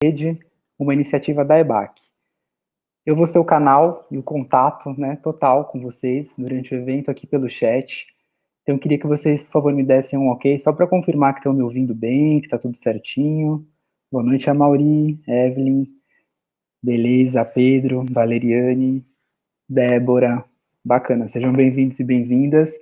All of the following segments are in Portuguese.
Rede, uma iniciativa da EBAC. Eu vou ser o canal e o contato, né, total com vocês durante o evento aqui pelo chat. Então, eu queria que vocês, por favor, me dessem um ok, só para confirmar que estão me ouvindo bem, que está tudo certinho. Boa noite, Amaury, Evelyn, beleza, Pedro, Valeriane, Débora, bacana, sejam bem-vindos e bem-vindas.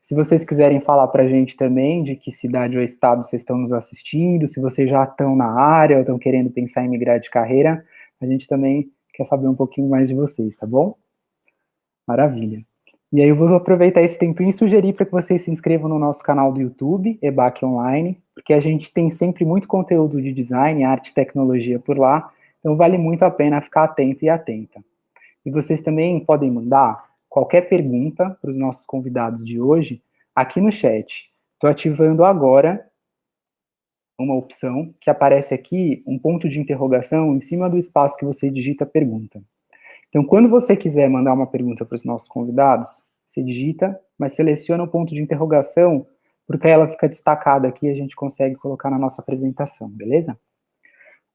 Se vocês quiserem falar para a gente também de que cidade ou estado vocês estão nos assistindo, se vocês já estão na área ou estão querendo pensar em migrar de carreira, a gente também quer saber um pouquinho mais de vocês, tá bom? Maravilha. E aí eu vou aproveitar esse tempinho e sugerir para que vocês se inscrevam no nosso canal do YouTube, EBAC Online, porque a gente tem sempre muito conteúdo de design, arte e tecnologia por lá, então vale muito a pena ficar atento e atenta. E vocês também podem mandar qualquer pergunta para os nossos convidados de hoje aqui no chat. Estou ativando agora uma opção que aparece aqui, um ponto de interrogação em cima do espaço que você digita a pergunta. Então, quando você quiser mandar uma pergunta para os nossos convidados, você digita, mas seleciona o ponto de interrogação, porque aí ela fica destacada aqui e a gente consegue colocar na nossa apresentação, beleza?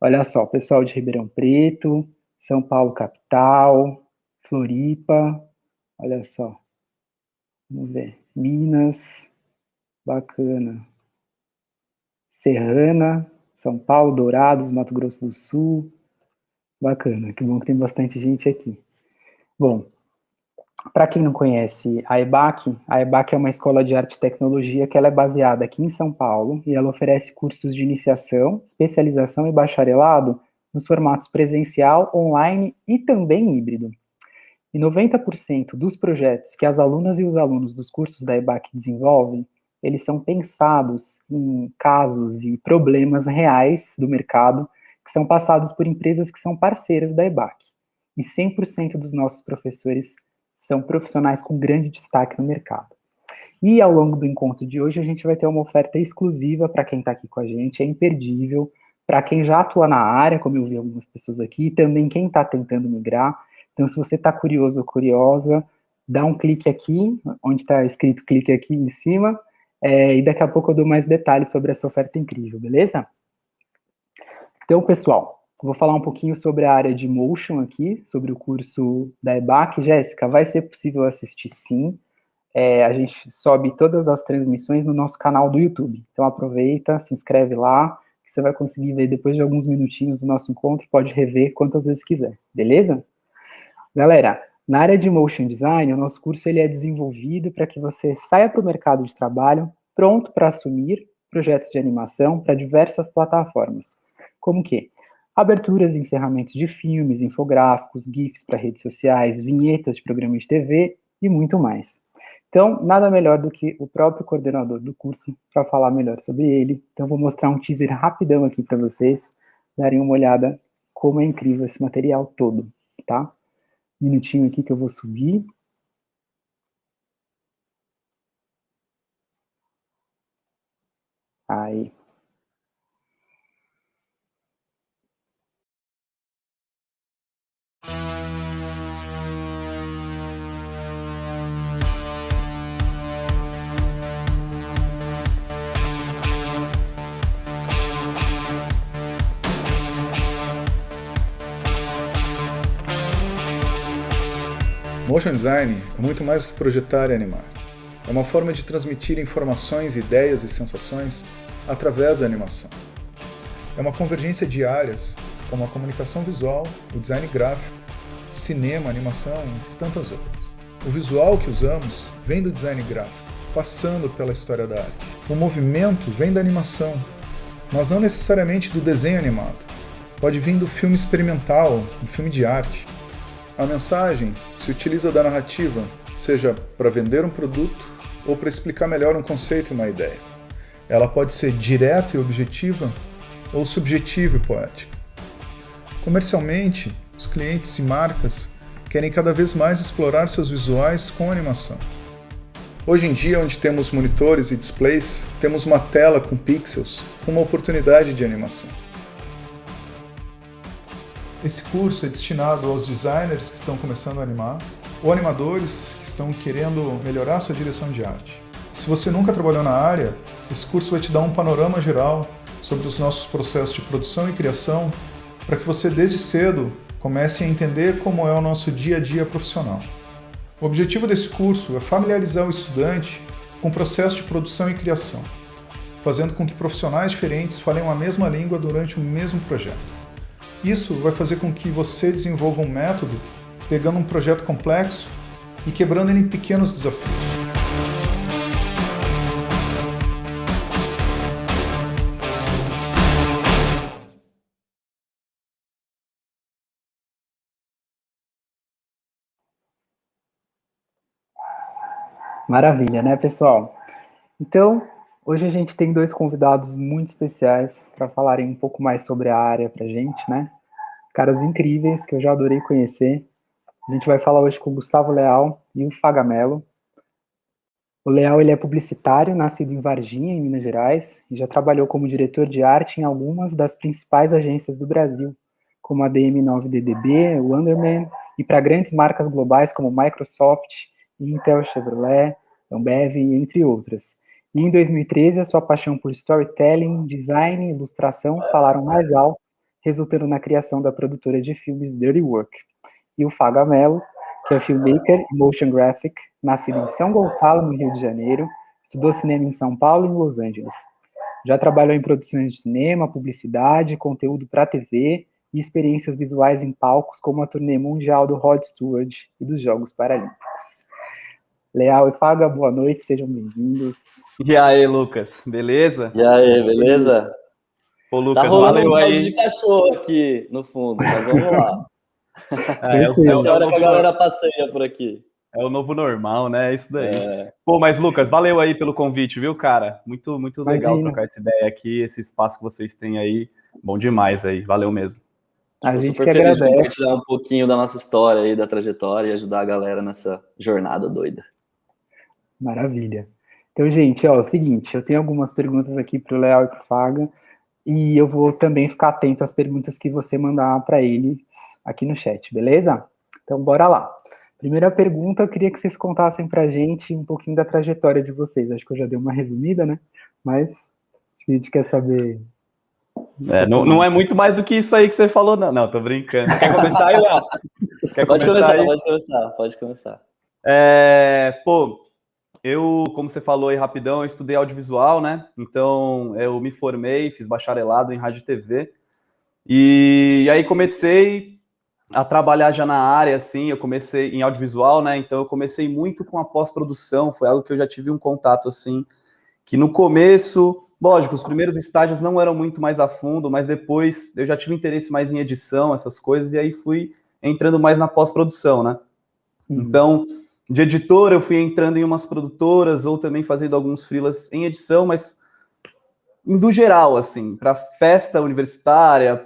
Olha só, pessoal de Ribeirão Preto, São Paulo capital, Floripa, olha só, vamos ver, Minas, bacana, Serrana, São Paulo, Dourados, Mato Grosso do Sul, bacana, que bom que tem bastante gente aqui. Bom, para quem não conhece a EBAC é uma escola de arte e tecnologia que ela é baseada aqui em São Paulo e ela oferece cursos de iniciação, especialização e bacharelado nos formatos presencial, online e também híbrido. E 90% dos projetos que as alunas e os alunos dos cursos da EBAC desenvolvem, eles são pensados em casos e problemas reais do mercado que são passados por empresas que são parceiras da EBAC. E 100% dos nossos professores são profissionais com grande destaque no mercado. E ao longo do encontro de hoje, a gente vai ter uma oferta exclusiva para quem está aqui com a gente, é imperdível, para quem já atua na área, como eu vi algumas pessoas aqui, e também quem está tentando migrar. Então, se você está curioso ou curiosa, dá um clique aqui, onde está escrito clique aqui em cima, e daqui a pouco eu dou mais detalhes sobre essa oferta incrível, beleza? Então, pessoal, vou falar um pouquinho sobre a área de Motion aqui, sobre o curso da EBAC. Jéssica, vai ser possível assistir sim. A gente sobe todas as transmissões no nosso canal do YouTube. Então aproveita, se inscreve lá, que você vai conseguir ver depois de alguns minutinhos do nosso encontro, pode rever quantas vezes quiser, beleza? Galera, na área de Motion Design, o nosso curso ele é desenvolvido para que você saia para o mercado de trabalho pronto para assumir projetos de animação para diversas plataformas. Como que? Aberturas e encerramentos de filmes, infográficos, GIFs para redes sociais, vinhetas de programas de TV e muito mais. Então, nada melhor do que o próprio coordenador do curso para falar melhor sobre ele. Então, vou mostrar um teaser rapidão aqui para vocês darem uma olhada como é incrível esse material todo, tá? Um minutinho aqui que eu vou subir. Aí. Motion Design é muito mais do que projetar e animar. É uma forma de transmitir informações, ideias e sensações através da animação. É uma convergência de áreas, como a comunicação visual, o design gráfico, cinema, animação, entre tantas outras. O visual que usamos vem do design gráfico, passando pela história da arte. O movimento vem da animação, mas não necessariamente do desenho animado. Pode vir do filme experimental, do filme de arte. A mensagem se utiliza da narrativa, seja para vender um produto ou para explicar melhor um conceito e uma ideia. Ela pode ser direta e objetiva ou subjetiva e poética. Comercialmente, os clientes e marcas querem cada vez mais explorar seus visuais com animação. Hoje em dia, onde temos monitores e displays, temos uma tela com pixels com uma oportunidade de animação. Esse curso é destinado aos designers que estão começando a animar, ou animadores que estão querendo melhorar sua direção de arte. Se você nunca trabalhou na área, esse curso vai te dar um panorama geral sobre os nossos processos de produção e criação para que você desde cedo comece a entender como é o nosso dia a dia profissional. O objetivo desse curso é familiarizar o estudante com o processo de produção e criação, fazendo com que profissionais diferentes falem a mesma língua durante o mesmo projeto. Isso vai fazer com que você desenvolva um método pegando um projeto complexo e quebrando ele em pequenos desafios. Maravilha, né, pessoal? Então, hoje a gente tem dois convidados muito especiais para falarem um pouco mais sobre a área para a gente, né? Caras incríveis que eu já adorei conhecer. A gente vai falar hoje com o Gustavo Leal e o Fagamelo. O Leal, ele é publicitário, nascido em Varginha, em Minas Gerais, e já trabalhou como diretor de arte em algumas das principais agências do Brasil, como a DM9DDB, o Wonderman, e para grandes marcas globais como Microsoft, Intel, Chevrolet, Ambev, entre outras. E em 2013, a sua paixão por storytelling, design e ilustração falaram mais alto, resultando na criação da produtora de filmes Dirty Work. E o Fagamelo, que é filmmaker e motion graphic, nascido em São Gonçalo, no Rio de Janeiro, estudou cinema em São Paulo e em Los Angeles. Já trabalhou em produções de cinema, publicidade, conteúdo para TV e experiências visuais em palcos, como a turnê mundial do Rod Stewart e dos Jogos Paralímpicos. Leal e Faga, boa noite, sejam bem-vindos. E aí, Lucas, beleza? E aí, beleza? Pô, Lucas, tá rolando valeu um aí. áudio de cachorro aqui no fundo, mas vamos lá. É a hora que a galera passeia por aqui. É o novo normal, né? É isso daí. Pô, mas Lucas, valeu aí pelo convite, viu, cara? Muito legal trocar essa ideia aqui, esse espaço que vocês têm aí. Bom demais aí, valeu mesmo. A gente super que feliz agradece. de compartilhar um pouquinho da nossa história aí, da trajetória e ajudar a galera nessa jornada doida. Maravilha. Então, gente, ó, é o seguinte, eu tenho algumas perguntas aqui para o Leal e para o Faga, e eu vou também ficar atento às perguntas que você mandar para eles aqui no chat, beleza? Então, bora lá. Primeira pergunta, eu queria que vocês contassem para a gente um pouquinho da trajetória de vocês. Acho que eu já dei uma resumida, né? Mas a gente quer saber... Não é muito mais do que isso aí que você falou, não. Não, tô brincando. Quer começar aí, Léo? Pode começar. Pô, eu, como você falou aí rapidão, eu estudei audiovisual, né? Então, eu me formei, fiz bacharelado em rádio e TV. E aí comecei a trabalhar já na área, assim, eu comecei em audiovisual, né? Então, eu comecei muito com a pós-produção, foi algo que eu já tive um contato, assim, que no começo, lógico, os primeiros estágios não eram muito mais a fundo, mas depois eu já tive interesse mais em edição, essas coisas, e aí fui entrando mais na pós-produção, né? Então, de editor, eu fui entrando em umas produtoras, ou também fazendo alguns freelas em edição, mas do geral, assim, para festa universitária,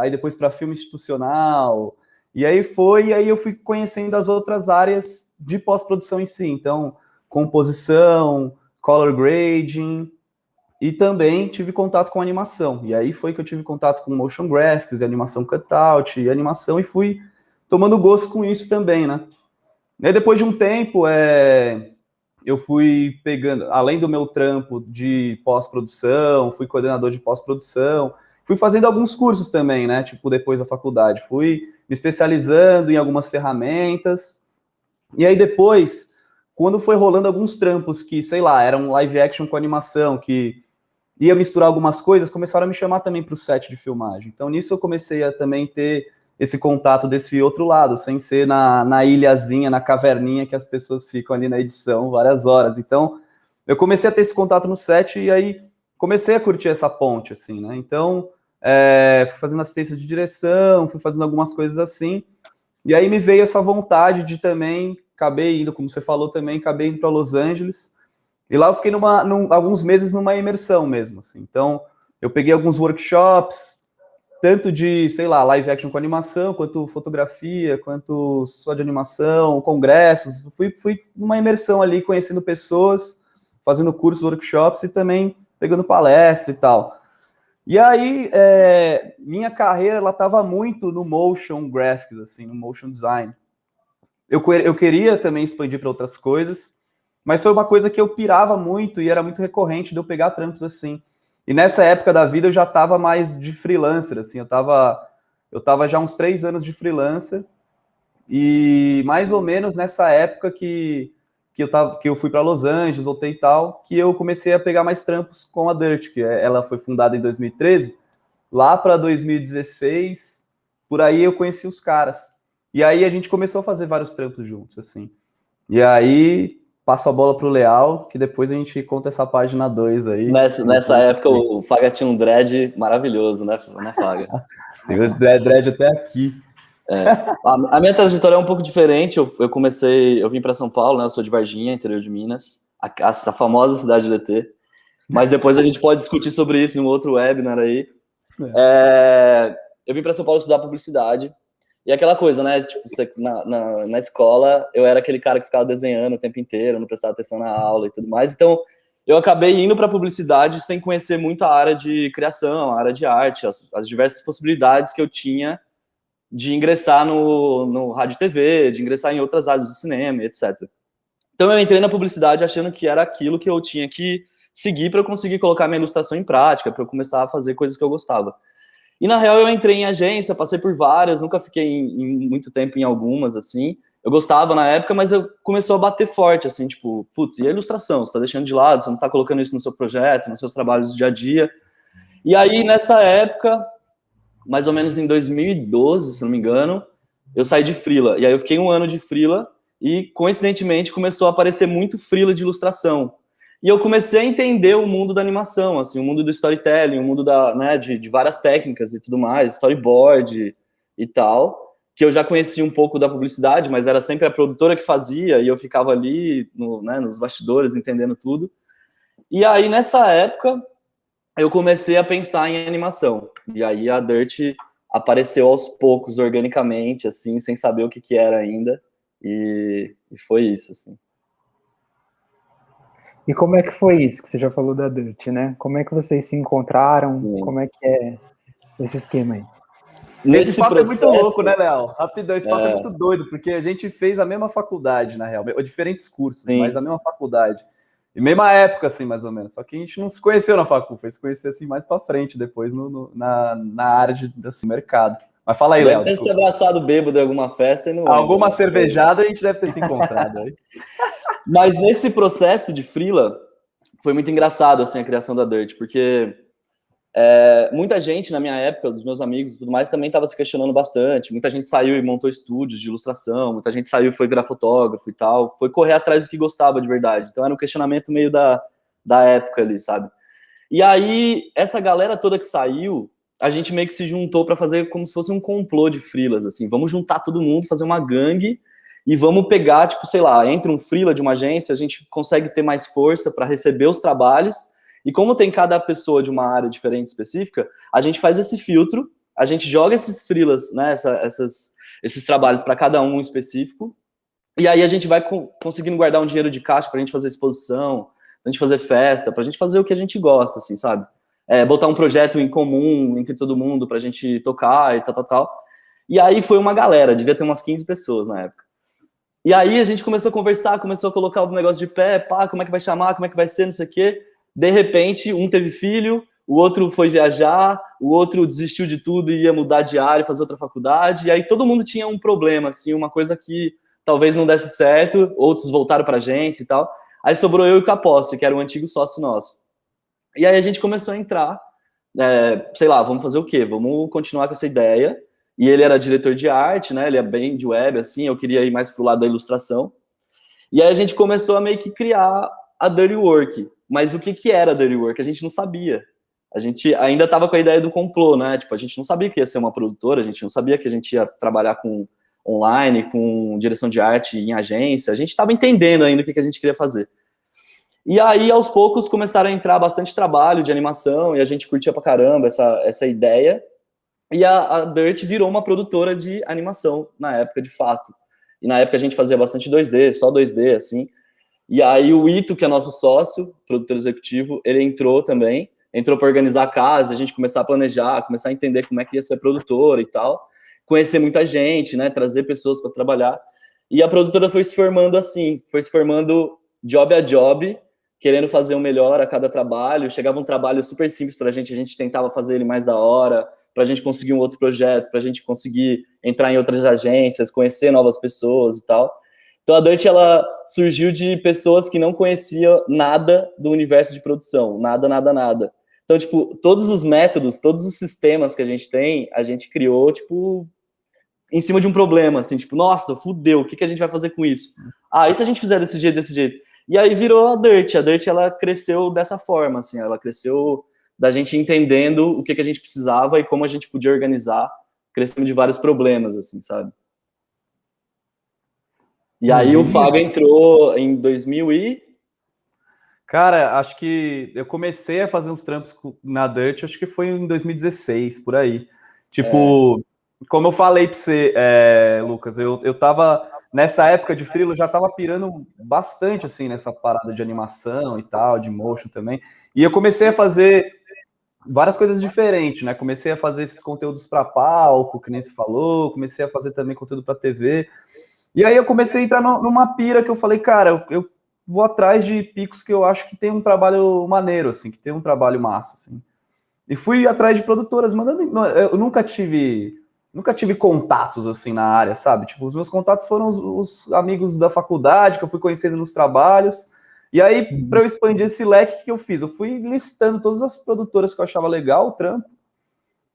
aí depois para filme institucional, e aí eu fui conhecendo as outras áreas de pós-produção em si, então, composição, color grading, e também tive contato com animação, e aí foi que eu tive contato com motion graphics, e animação cutout, e animação, e fui tomando gosto com isso também, né? E aí, depois de um tempo, eu fui pegando, além do meu trampo de pós-produção, fui coordenador de pós-produção, fui fazendo alguns cursos também, né, tipo, depois da faculdade, fui me especializando em algumas ferramentas, e aí depois, quando foi rolando alguns trampos que, sei lá, eram live action com animação, que ia misturar algumas coisas, começaram a me chamar também para o set de filmagem, então nisso eu comecei a também ter esse contato desse outro lado, sem ser na ilhazinha, na caverninha que as pessoas ficam ali na edição várias horas. Então, eu comecei a ter esse contato no set e aí comecei a curtir essa ponte, assim, né? Então, fui fazendo assistência de direção, fui fazendo algumas coisas assim, e aí me veio essa vontade de também, acabei indo, como você falou também, acabei indo para Los Angeles, e lá eu fiquei alguns meses numa imersão mesmo, assim. Então, eu peguei alguns workshops, tanto de, sei lá, live action com animação, quanto fotografia, quanto só de animação, congressos. Fui numa imersão ali, conhecendo pessoas, fazendo cursos, workshops e também pegando palestra e tal. E aí, minha carreira, ela estava muito no motion graphics, assim, no motion design. Eu queria também expandir para outras coisas, mas foi uma coisa que eu pirava muito e era muito recorrente de eu pegar trampos assim. E nessa época da vida eu já estava mais de freelancer, assim, eu estava eu estava já uns 3 anos de freelancer, e mais ou menos nessa época que eu fui para Los Angeles, voltei e tal, que eu comecei a pegar mais trampos com a Dirt, que ela foi fundada em 2013, lá para 2016, por aí eu conheci os caras. E aí a gente começou a fazer vários trampos juntos, assim. E aí passo a bola pro Leal, que depois a gente conta essa página 2 aí. Nessa época o Faga tinha um dread maravilhoso, né Faga? Tem o dread até aqui. A minha trajetória é um pouco diferente. Eu vim para São Paulo, né? Eu sou de Varginha, interior de Minas, a famosa cidade do ET. Mas depois a gente pode discutir sobre isso em um outro webinar aí. Eu vim para São Paulo estudar publicidade. E aquela coisa, né? Tipo, na escola, eu era aquele cara que ficava desenhando o tempo inteiro, não prestava atenção na aula e tudo mais. Então, eu acabei indo para publicidade sem conhecer muito a área de criação, a área de arte, as diversas possibilidades que eu tinha de ingressar no rádio e TV, de ingressar em outras áreas do cinema, etc. Então, eu entrei na publicidade achando que era aquilo que eu tinha que seguir para eu conseguir colocar minha ilustração em prática, para eu começar a fazer coisas que eu gostava. E, na real, eu entrei em agência, passei por várias, nunca fiquei muito tempo em algumas, assim. Eu gostava na época, mas começou a bater forte, assim, tipo, putz, e a ilustração? Você tá deixando de lado, você não tá colocando isso no seu projeto, nos seus trabalhos do dia a dia. E aí, nessa época, mais ou menos em 2012, se não me engano, eu saí de freela. E aí eu fiquei 1 ano de freela e, coincidentemente, começou a aparecer muito freela de ilustração. E eu comecei a entender o mundo da animação, assim, o mundo do storytelling, o mundo de várias técnicas e tudo mais, storyboard e tal, que eu já conhecia um pouco da publicidade, mas era sempre a produtora que fazia e eu ficava ali nos bastidores entendendo tudo. E aí, nessa época, eu comecei a pensar em animação. E aí a Dirt apareceu aos poucos, organicamente, assim, sem saber o que era ainda. E foi isso, assim. E como é que foi isso que você já falou da Dirt, né? Como é que vocês se encontraram? Sim. Como é que é esse esquema aí? Esse papo é muito louco, né, Léo? Rapidão, esse papo é muito doido, porque a gente fez a mesma faculdade, na real, diferentes cursos, Sim. mas a mesma faculdade. E mesma época, assim, mais ou menos. Só que a gente não se conheceu na facu, foi se conhecer, assim, mais pra frente, depois na área assim, mercado. Mas fala aí, Léo. Deve ter se abraçado bêbado em alguma festa e não... Alguma cervejada a gente deve ter se encontrado aí. Mas nesse processo de freela, foi muito engraçado, assim, a criação da Dirt, porque muita gente, na minha época, dos meus amigos e tudo mais, também estava se questionando bastante. Muita gente saiu e montou estúdios de ilustração, muita gente saiu e foi virar fotógrafo e tal, foi correr atrás do que gostava de verdade. Então era um questionamento meio da época ali, sabe? E aí, essa galera toda que saiu, a gente meio que se juntou para fazer como se fosse um complô de freelas, assim, vamos juntar todo mundo, fazer uma gangue e vamos pegar, tipo, sei lá, entre um freela de uma agência, a gente consegue ter mais força para receber os trabalhos. E como tem cada pessoa de uma área diferente específica, a gente faz esse filtro, a gente joga esses freelas, né, esses trabalhos para cada um específico, e aí a gente vai conseguindo guardar um dinheiro de caixa para a gente fazer exposição, pra gente fazer festa, pra gente fazer o que a gente gosta, assim, sabe? Botar um projeto em comum entre todo mundo pra gente tocar e tal. E aí foi uma galera, devia ter umas 15 pessoas na época. E aí a gente começou a conversar, começou a colocar o negócio de pé, pá, como é que vai chamar, como é que vai ser, não sei o quê. De repente, um teve filho, o outro foi viajar, o outro desistiu de tudo e ia mudar de área, fazer outra faculdade, e aí todo mundo tinha um problema, assim, uma coisa que talvez não desse certo, outros voltaram para a agência e tal. Aí sobrou eu e o Capozzi, que era um antigo sócio nosso. E aí a gente começou a entrar, sei lá, vamos fazer o quê? Vamos continuar com essa ideia. E ele era diretor de arte, né? Ele é bem de web, assim, eu queria ir mais pro lado da ilustração. E aí a gente começou a meio que criar a Dirty Work. Mas o que era a Dirty Work? A gente não sabia. A gente ainda estava com a ideia do complô, né? Tipo, a gente não sabia que ia ser uma produtora, a gente não sabia que a gente ia trabalhar com online, com direção de arte em agência. A gente estava entendendo ainda o que a gente queria fazer. E aí, aos poucos, começaram a entrar bastante trabalho de animação e a gente curtia pra caramba essa ideia. E a Dirt virou uma produtora de animação na época, de fato. E na época a gente fazia bastante 2D, só 2D, assim. E aí o Ito, que é nosso sócio, produtor executivo, ele entrou também. Entrou para organizar a casa, a gente começar a planejar, começar a entender como é que ia ser produtora e tal. Conhecer muita gente, né? Trazer pessoas para trabalhar. E a produtora foi se formando assim, foi se formando job a job, querendo fazer o melhor a cada trabalho. Chegava um trabalho super simples pra gente tentava fazer ele mais da hora, para a gente conseguir um outro projeto, para a gente conseguir entrar em outras agências, conhecer novas pessoas e tal. Então a Dirt, ela surgiu de pessoas que não conheciam nada do universo de produção, nada. Então, tipo, todos os métodos, todos os sistemas que a gente criou, tipo, em cima de um problema, assim, tipo, nossa, fudeu, o que a gente vai fazer com isso? Ah, e se a gente fizer desse jeito? E aí virou a Dirt. A Dirt, ela cresceu dessa forma, assim, ela cresceu da gente entendendo o que a gente precisava e como a gente podia organizar, crescendo de vários problemas, assim, sabe? E aí o Faga entrou em 2000 e... Cara, acho que eu comecei a fazer uns trampos na Dirt, acho que foi em 2016, por aí. Tipo, como eu falei pra você, Lucas, eu tava, nessa época de freela, eu já tava pirando bastante, assim, nessa parada de animação e tal, de motion também. E eu comecei a fazer várias coisas diferentes, né? Comecei a fazer esses conteúdos para palco, que nem se falou, comecei a fazer também conteúdo para TV. E aí eu comecei a entrar numa pira que eu falei, cara, eu vou atrás de picos que eu acho que tem um trabalho maneiro, assim, que tem um trabalho massa, assim. E fui atrás de produtoras, mandando... Eu nunca tive contatos, assim, na área, sabe? Tipo, os meus contatos foram os amigos da faculdade, que eu fui conhecendo nos trabalhos. E aí, para eu expandir esse leque, que eu fiz? Eu fui listando todas as produtoras que eu achava legal, o trampo.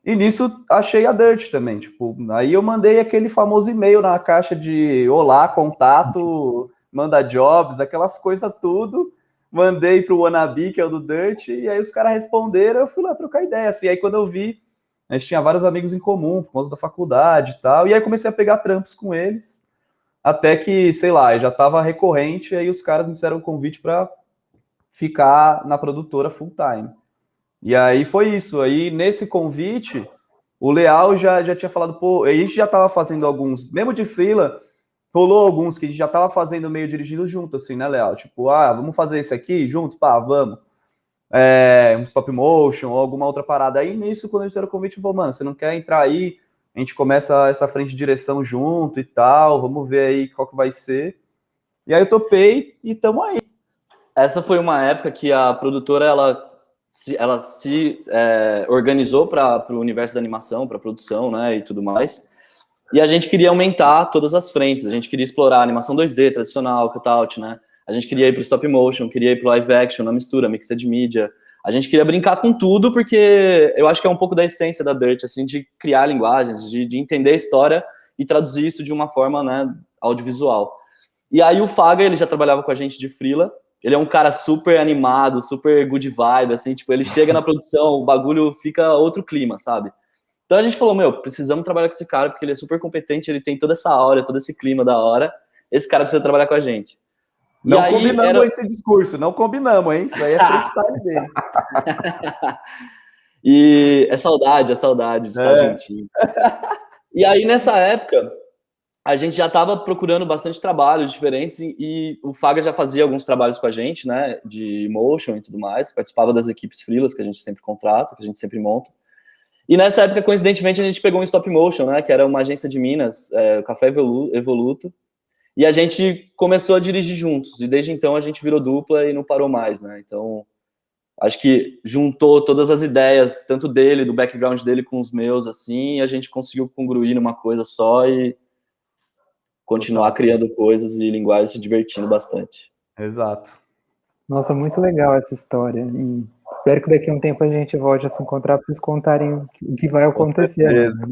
E nisso achei a Dirt também, tipo, aí eu mandei aquele famoso e-mail na caixa de olá, contato, manda jobs, aquelas coisas tudo, mandei pro Wannabe, que é o do Dirt, e aí os caras responderam, eu fui lá trocar ideia, assim, aí quando eu vi, a gente tinha vários amigos em comum, por conta da faculdade e tal, e aí comecei a pegar trampos com eles, até que, sei lá, já tava recorrente, aí os caras me fizeram um convite para ficar na produtora full time. E aí foi isso. Aí nesse convite, o Leal já tinha falado, pô, a gente já tava fazendo alguns, mesmo de freela, rolou alguns que a gente já tava fazendo meio dirigindo junto, assim, né, Leal? Tipo, vamos fazer esse aqui junto? Pá, vamos. Um stop motion ou alguma outra parada. Aí nisso, quando a gente fizeram o convite, falou, mano, você não quer entrar aí? A gente começa essa frente de direção junto e tal, vamos ver aí qual que vai ser. E aí eu topei e tamo aí. Essa foi uma época que a produtora, ela se organizou para o universo da animação, para produção, né, e tudo mais. E a gente queria aumentar todas as frentes. A gente queria explorar a animação 2D tradicional, cutout, né? A gente queria ir para o stop motion, queria ir para o live action, na mistura, mixed media. A gente queria brincar com tudo, porque eu acho que é um pouco da essência da Dirt, assim, de criar linguagens, de entender a história e traduzir isso de uma forma, né, audiovisual. E aí o Faga, ele já trabalhava com a gente de freela. Ele é um cara super animado, super good vibe, assim, tipo, ele chega na produção, o bagulho fica outro clima, sabe? Então a gente falou, precisamos trabalhar com esse cara, porque ele é super competente, ele tem toda essa aura, todo esse clima da hora, esse cara precisa trabalhar com a gente. Não combinamos esse discurso, não combinamos, hein? Isso aí é freestyle dele. E é saudade de estar juntinho. E aí, nessa época, a gente já estava procurando bastante trabalhos diferentes e o Faga já fazia alguns trabalhos com a gente, né, de motion e tudo mais, participava das equipes freelas que a gente sempre contrata, que a gente sempre monta. E nessa época, coincidentemente, a gente pegou um stop motion, né, que era uma agência de Minas, o Café Evoluto, e a gente começou a dirigir juntos, e desde então a gente virou dupla e não parou mais, né, então acho que juntou todas as ideias, tanto dele, do background dele com os meus, assim, e a gente conseguiu congruir numa coisa só e continuar criando coisas e linguagens, se divertindo bastante. Exato. Nossa, muito legal essa história. E espero que daqui a um tempo a gente volte a se encontrar para vocês contarem o que vai acontecer. Né?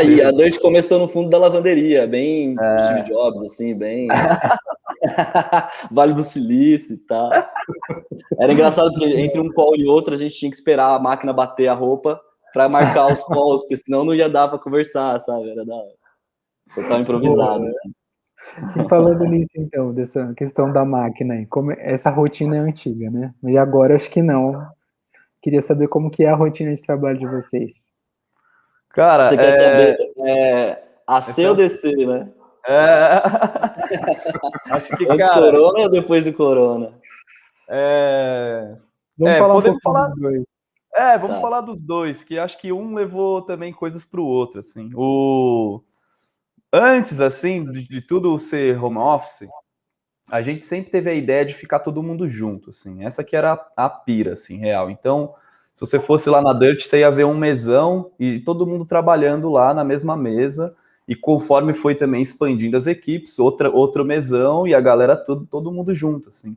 E a Dirt começou no fundo da lavanderia, bem Steve Jobs, assim, bem Vale do Silício e tal. Era engraçado porque entre um call e outro a gente tinha que esperar a máquina bater a roupa para marcar os calls, porque senão não ia dar para conversar, sabe? Era da hora. Foi tão improvisado. E falando nisso, então, dessa questão da máquina aí, como essa rotina é antiga, né? E agora acho que não. Queria saber como que é a rotina de trabalho de vocês. Cara, você quer saber AC ou DC, né? Acho que, antes cara... corona ou depois do corona? Vamos falar um pouco dos dois. Vamos falar dos dois, que acho que um levou também coisas para o outro, assim. Antes, assim, de tudo ser home office, a gente sempre teve a ideia de ficar todo mundo junto, assim. Essa que era a pira, assim, real. Então, se você fosse lá na Dirt, você ia ver um mesão e todo mundo trabalhando lá na mesma mesa, e conforme foi também expandindo as equipes, outro mesão e a galera todo mundo junto, assim.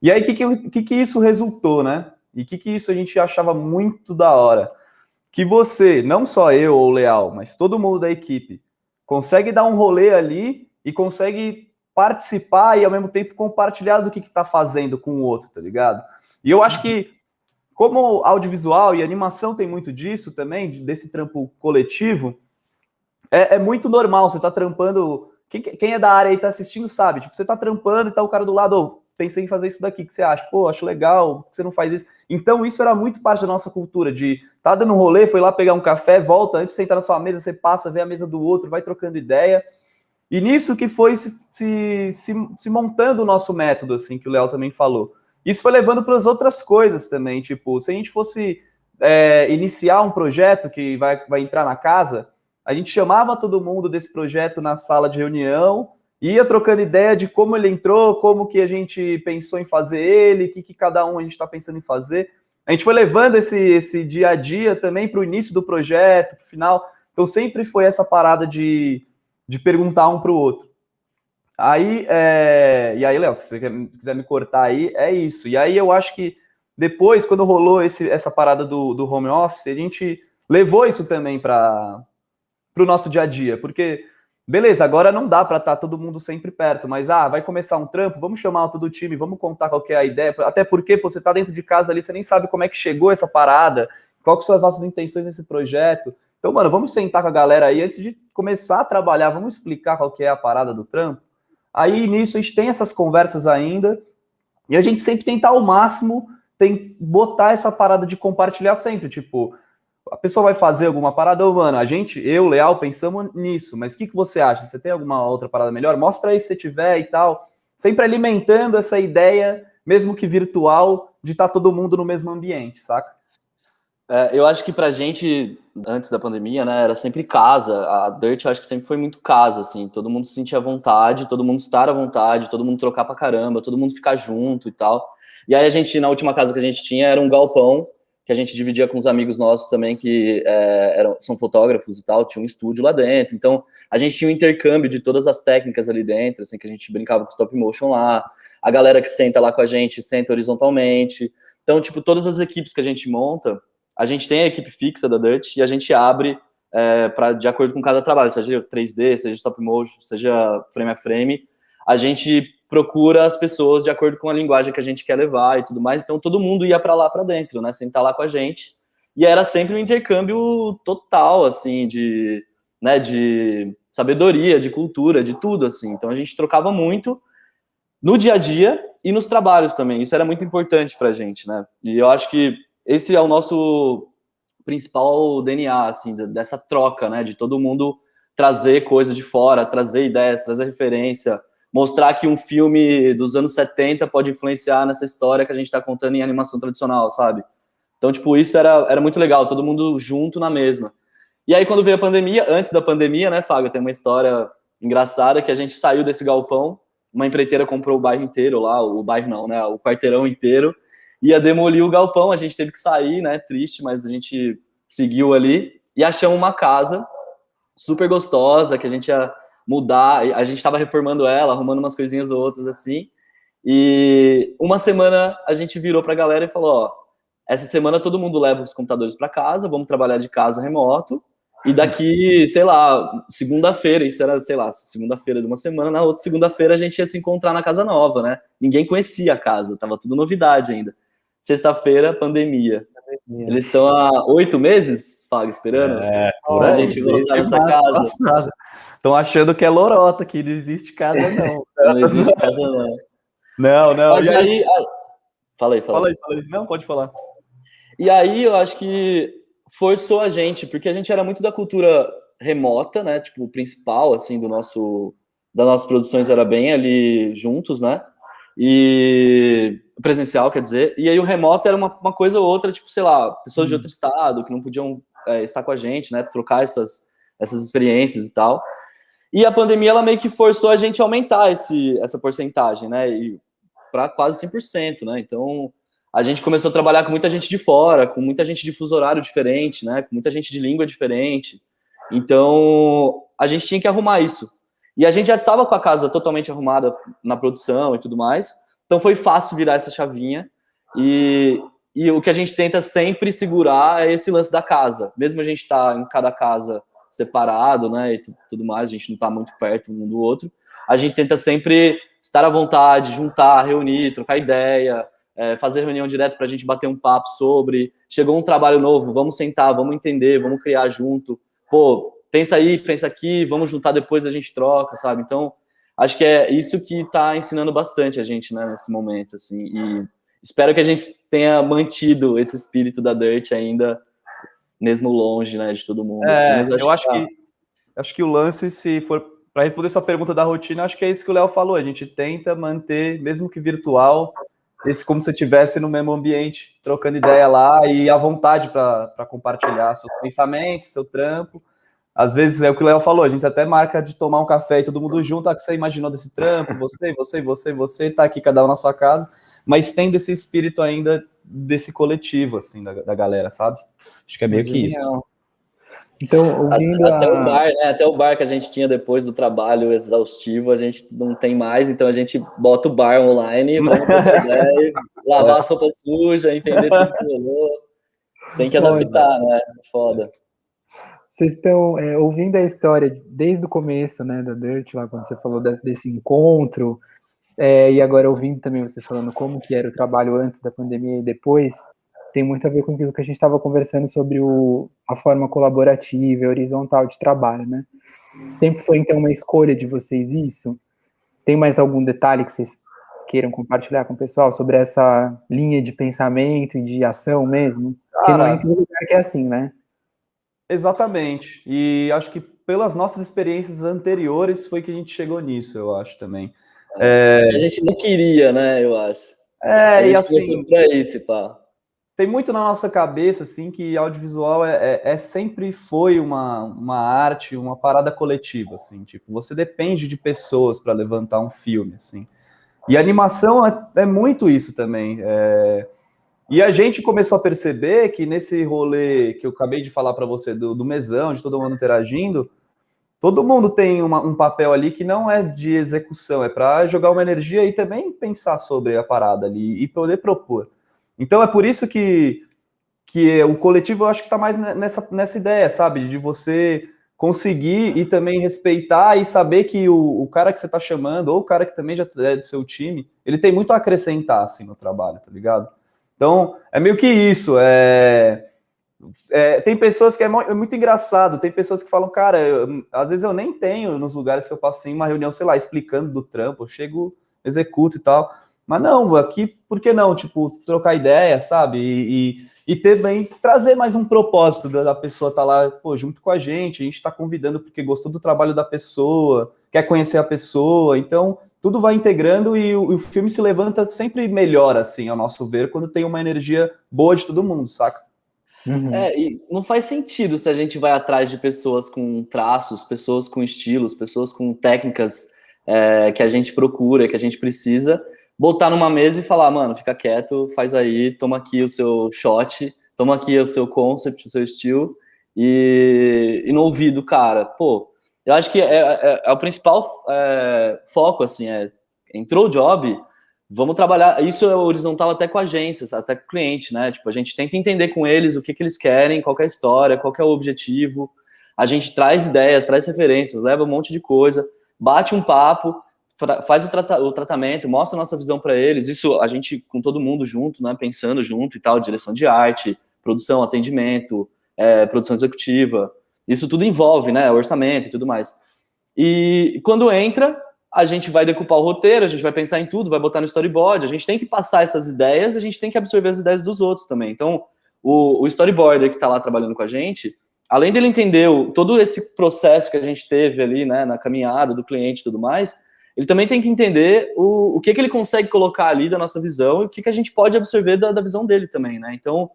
E aí, o que isso resultou, né? E o que isso a gente achava muito da hora? Que você, não só eu ou o Leal, mas todo mundo da equipe, consegue dar um rolê ali e consegue participar e ao mesmo tempo compartilhar do que tá fazendo com o outro, tá ligado? E eu acho que, como audiovisual e animação tem muito disso também, desse trampo coletivo, é muito normal, você tá trampando, quem é da área aí tá assistindo sabe, tipo, você tá trampando e tá o cara do lado, oh, pensei em fazer isso daqui, que você acha? Pô, acho legal, você não faz isso. Então isso era muito parte da nossa cultura, de tá dando um rolê, foi lá pegar um café, volta, antes de sentar na sua mesa, você passa, vê a mesa do outro, vai trocando ideia. E nisso que foi se montando o nosso método, assim, que o Léo também falou. Isso foi levando para as outras coisas também, tipo, se a gente fosse iniciar um projeto que vai entrar na casa, a gente chamava todo mundo desse projeto na sala de reunião, ia trocando ideia de como ele entrou, como que a gente pensou em fazer ele, o que cada um a gente está pensando em fazer. A gente foi levando esse dia a dia também para o início do projeto, para o final. Então sempre foi essa parada de perguntar um para o outro. Aí, e aí, Léo, se você quiser me cortar aí, é isso. E aí eu acho que depois, quando rolou essa parada do home office, a gente levou isso também para o nosso dia a dia, porque, beleza, agora não dá para estar todo mundo sempre perto, mas, vai começar um trampo, vamos chamar todo o time, vamos contar qual que é a ideia, até porque você está dentro de casa ali, você nem sabe como é que chegou essa parada, qual que são as nossas intenções nesse projeto. Então, mano, vamos sentar com a galera aí, antes de começar a trabalhar, vamos explicar qual que é a parada do trampo. Aí, nisso, a gente tem essas conversas ainda, e a gente sempre tenta ao máximo botar essa parada de compartilhar sempre, tipo, a pessoa vai fazer alguma parada, mano, eu, Leal, pensamos nisso, mas o que você acha? Você tem alguma outra parada melhor? Mostra aí se você tiver e tal. Sempre alimentando essa ideia, mesmo que virtual, de estar todo mundo no mesmo ambiente, saca? Eu acho que pra gente, antes da pandemia, né, era sempre casa. A Dirt, eu acho que sempre foi muito casa, assim. Todo mundo se sentia à vontade, todo mundo estar à vontade, todo mundo trocar pra caramba, todo mundo ficar junto e tal. E aí na última casa que a gente tinha, era um galpão, que a gente dividia com os amigos nossos também, que são fotógrafos e tal, tinha um estúdio lá dentro. Então, a gente tinha um intercâmbio de todas as técnicas ali dentro, assim, que a gente brincava com stop motion lá. A galera que senta lá com a gente, senta horizontalmente. Então, tipo, todas as equipes que a gente monta, a gente tem a equipe fixa da Dirt e a gente abre de acordo com cada trabalho, seja 3D, seja stop motion, seja frame a frame. A gente procura as pessoas de acordo com a linguagem que a gente quer levar e tudo mais. Então, todo mundo ia para lá, para dentro, né? Sentar lá com a gente. E era sempre um intercâmbio total, assim, de sabedoria, de cultura, de tudo, assim. Então, a gente trocava muito no dia a dia e nos trabalhos também. Isso era muito importante pra gente, né? E eu acho que esse é o nosso principal DNA, assim, dessa troca, né? De todo mundo trazer coisa de fora, trazer ideias, trazer referência, mostrar que um filme dos anos 70 pode influenciar nessa história que a gente tá contando em animação tradicional, sabe? Então, tipo, isso era muito legal, todo mundo junto na mesma. E aí, quando veio a pandemia, antes da pandemia, né, Fábio, tem uma história engraçada que a gente saiu desse galpão, uma empreiteira comprou o bairro inteiro lá, o bairro não, né, o quarteirão inteiro, ia demolir o galpão, a gente teve que sair, né, triste, mas a gente seguiu ali e achamos uma casa super gostosa, que a gente ia mudar, a gente tava reformando ela, arrumando umas coisinhas ou outras assim, e uma semana a gente virou pra galera e falou, ó, essa semana todo mundo leva os computadores pra casa, vamos trabalhar de casa remoto, e daqui, sei lá, segunda-feira, isso era, sei lá, segunda-feira de uma semana, na outra segunda-feira a gente ia se encontrar na casa nova, né? Ninguém conhecia a casa, tava tudo novidade ainda. Sexta-feira, pandemia. Eles estão há 8 meses, Fábio, esperando Por a gente voltar nessa casa. Estão achando que é lorota, que não existe casa, não. Não existe casa, não. Não. Mas aí... Fala aí. Não, pode falar. E aí eu acho que forçou a gente, porque a gente era muito da cultura remota, né? Tipo, o principal, assim, das nossas produções era bem ali juntos, né? E presencial, quer dizer. E aí o remoto era uma coisa ou outra, tipo, sei lá, pessoas de outro estado que não podiam estar com a gente, né? Trocar essas experiências e tal. E a pandemia, ela meio que forçou a gente a aumentar essa porcentagem, né? E para quase 100%, né? Então, a gente começou a trabalhar com muita gente de fora, com muita gente de fuso horário diferente, né? Com muita gente de língua diferente. Então, a gente tinha que arrumar isso. E a gente já estava com a casa totalmente arrumada na produção e tudo mais. Então, foi fácil virar essa chavinha. E o que a gente tenta sempre segurar é esse lance da casa. Mesmo a gente tá em cada casa separado, né? E tudo mais, a gente não tá muito perto um do outro. A gente tenta sempre estar à vontade, juntar, reunir, trocar ideia, fazer reunião direto para a gente bater um papo sobre, chegou um trabalho novo, vamos sentar, vamos entender, vamos criar junto, pô, pensa aí, pensa aqui, vamos juntar depois, a gente troca, sabe? Então, acho que é isso que está ensinando bastante a gente, né, nesse momento, assim, e espero que a gente tenha mantido esse espírito da Dirt ainda, mesmo longe, né, de todo mundo. Assim, mas eu acho que o lance, se for para responder sua pergunta da rotina, acho que é isso que o Léo falou, a gente tenta manter, mesmo que virtual, esse como se estivesse no mesmo ambiente, trocando ideia lá e à vontade para compartilhar seus pensamentos, seu trampo. Às vezes é o que o Léo falou, a gente até marca de tomar um café e todo mundo junto, o que você imaginou desse trampo, você, tá aqui cada um na sua casa, mas tendo esse espírito ainda desse coletivo, assim, da galera, sabe? Acho que é meio que isso. Então, ouvindo até o bar, né? Até o bar que a gente tinha depois do trabalho exaustivo, a gente não tem mais, então a gente bota o bar online, vamos trocar ideia, lavar as roupas sujas, entender tudo que rolou. Tem que adaptar, né? Foda. Vocês estão ouvindo a história desde o começo, né, da Dirt, lá quando você falou desse encontro, e agora ouvindo também vocês falando como que era o trabalho antes da pandemia e depois, tem muito a ver com aquilo que a gente estava conversando sobre a forma colaborativa e horizontal de trabalho, né? Sempre foi, então, uma escolha de vocês isso? Tem mais algum detalhe que vocês queiram compartilhar com o pessoal sobre essa linha de pensamento e de ação mesmo? Porque não é em todo lugar que é assim, né? Exatamente. E acho que pelas nossas experiências anteriores foi que a gente chegou nisso, eu acho também. A gente não queria, né, eu acho. A gente começou pra isso, pá. Tem muito na nossa cabeça, assim, que audiovisual sempre foi uma arte, uma parada coletiva, assim, tipo, você depende de pessoas para levantar um filme, assim. E a animação é muito isso também. E a gente começou a perceber que nesse rolê que eu acabei de falar para você, do mesão, de todo mundo interagindo, todo mundo tem um papel ali que não é de execução, é para jogar uma energia e também pensar sobre a parada ali e poder propor. Então é por isso que o coletivo eu acho que está mais nessa ideia, sabe? De você conseguir e também respeitar e saber que o cara que você está chamando, ou o cara que também já é do seu time, ele tem muito a acrescentar assim, no trabalho, tá ligado? Então, é meio que isso. Tem pessoas que é muito engraçado, tem pessoas que falam, cara, às vezes eu nem tenho nos lugares que eu passo em uma reunião, sei lá, explicando do trampo, eu chego, executo e tal. Mas não, aqui, por que não? Tipo, trocar ideia, sabe? E também trazer mais um propósito da pessoa estar lá, pô, junto com a gente está convidando porque gostou do trabalho da pessoa, quer conhecer a pessoa, então tudo vai integrando e o filme se levanta sempre melhor, assim, ao nosso ver, quando tem uma energia boa de todo mundo, saca? Uhum. E não faz sentido se a gente vai atrás de pessoas com traços, pessoas com estilos, pessoas com técnicas que a gente procura, que a gente precisa, botar numa mesa e falar, mano, fica quieto, faz aí, toma aqui o seu shot, toma aqui o seu concept, o seu estilo, e não ouvir do cara. Pô, eu acho que é o principal foco, assim, entrou o job, vamos trabalhar, isso é horizontal até com agências, até com cliente, né? Tipo, a gente tenta entender com eles o que eles querem, qual que é a história, qual que é o objetivo, a gente traz ideias, traz referências, leva um monte de coisa, bate um papo, faz o tratamento, mostra a nossa visão para eles, isso a gente com todo mundo junto, né, pensando junto e tal, direção de arte, produção, atendimento, produção executiva, isso tudo envolve, né, orçamento e tudo mais. E quando entra, a gente vai decupar o roteiro, a gente vai pensar em tudo, vai botar no storyboard, a gente tem que passar essas ideias, a gente tem que absorver as ideias dos outros também. Então, o storyboarder que está lá trabalhando com a gente, além dele entender todo esse processo que a gente teve ali, né, na caminhada do cliente e tudo mais, ele também tem que entender o que ele consegue colocar ali da nossa visão e o que a gente pode absorver da visão dele também, né? Então,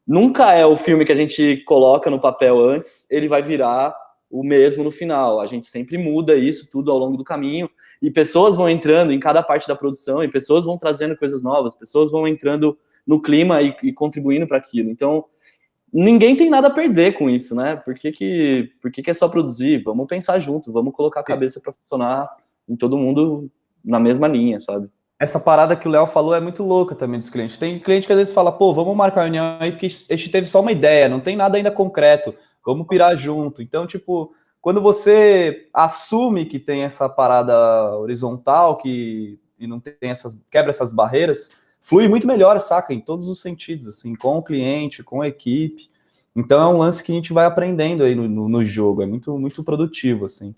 nunca é o filme que a gente coloca no papel antes, ele vai virar o mesmo no final. A gente sempre muda isso tudo ao longo do caminho e pessoas vão entrando em cada parte da produção e pessoas vão trazendo coisas novas, pessoas vão entrando no clima e contribuindo para aquilo. Então, ninguém tem nada a perder com isso, né? Por que é só produzir? Vamos pensar junto, vamos colocar a cabeça para funcionar em todo mundo na mesma linha, sabe? Essa parada que o Léo falou é muito louca também dos clientes. Tem cliente que às vezes fala, pô, vamos marcar uma reunião aí porque a gente teve só uma ideia, não tem nada ainda concreto, vamos pirar junto. Então, tipo, quando você assume que tem essa parada horizontal e não tem quebra essas barreiras, flui muito melhor, saca? Em todos os sentidos, assim, com o cliente, com a equipe. Então é um lance que a gente vai aprendendo aí no jogo, é muito, muito produtivo, assim.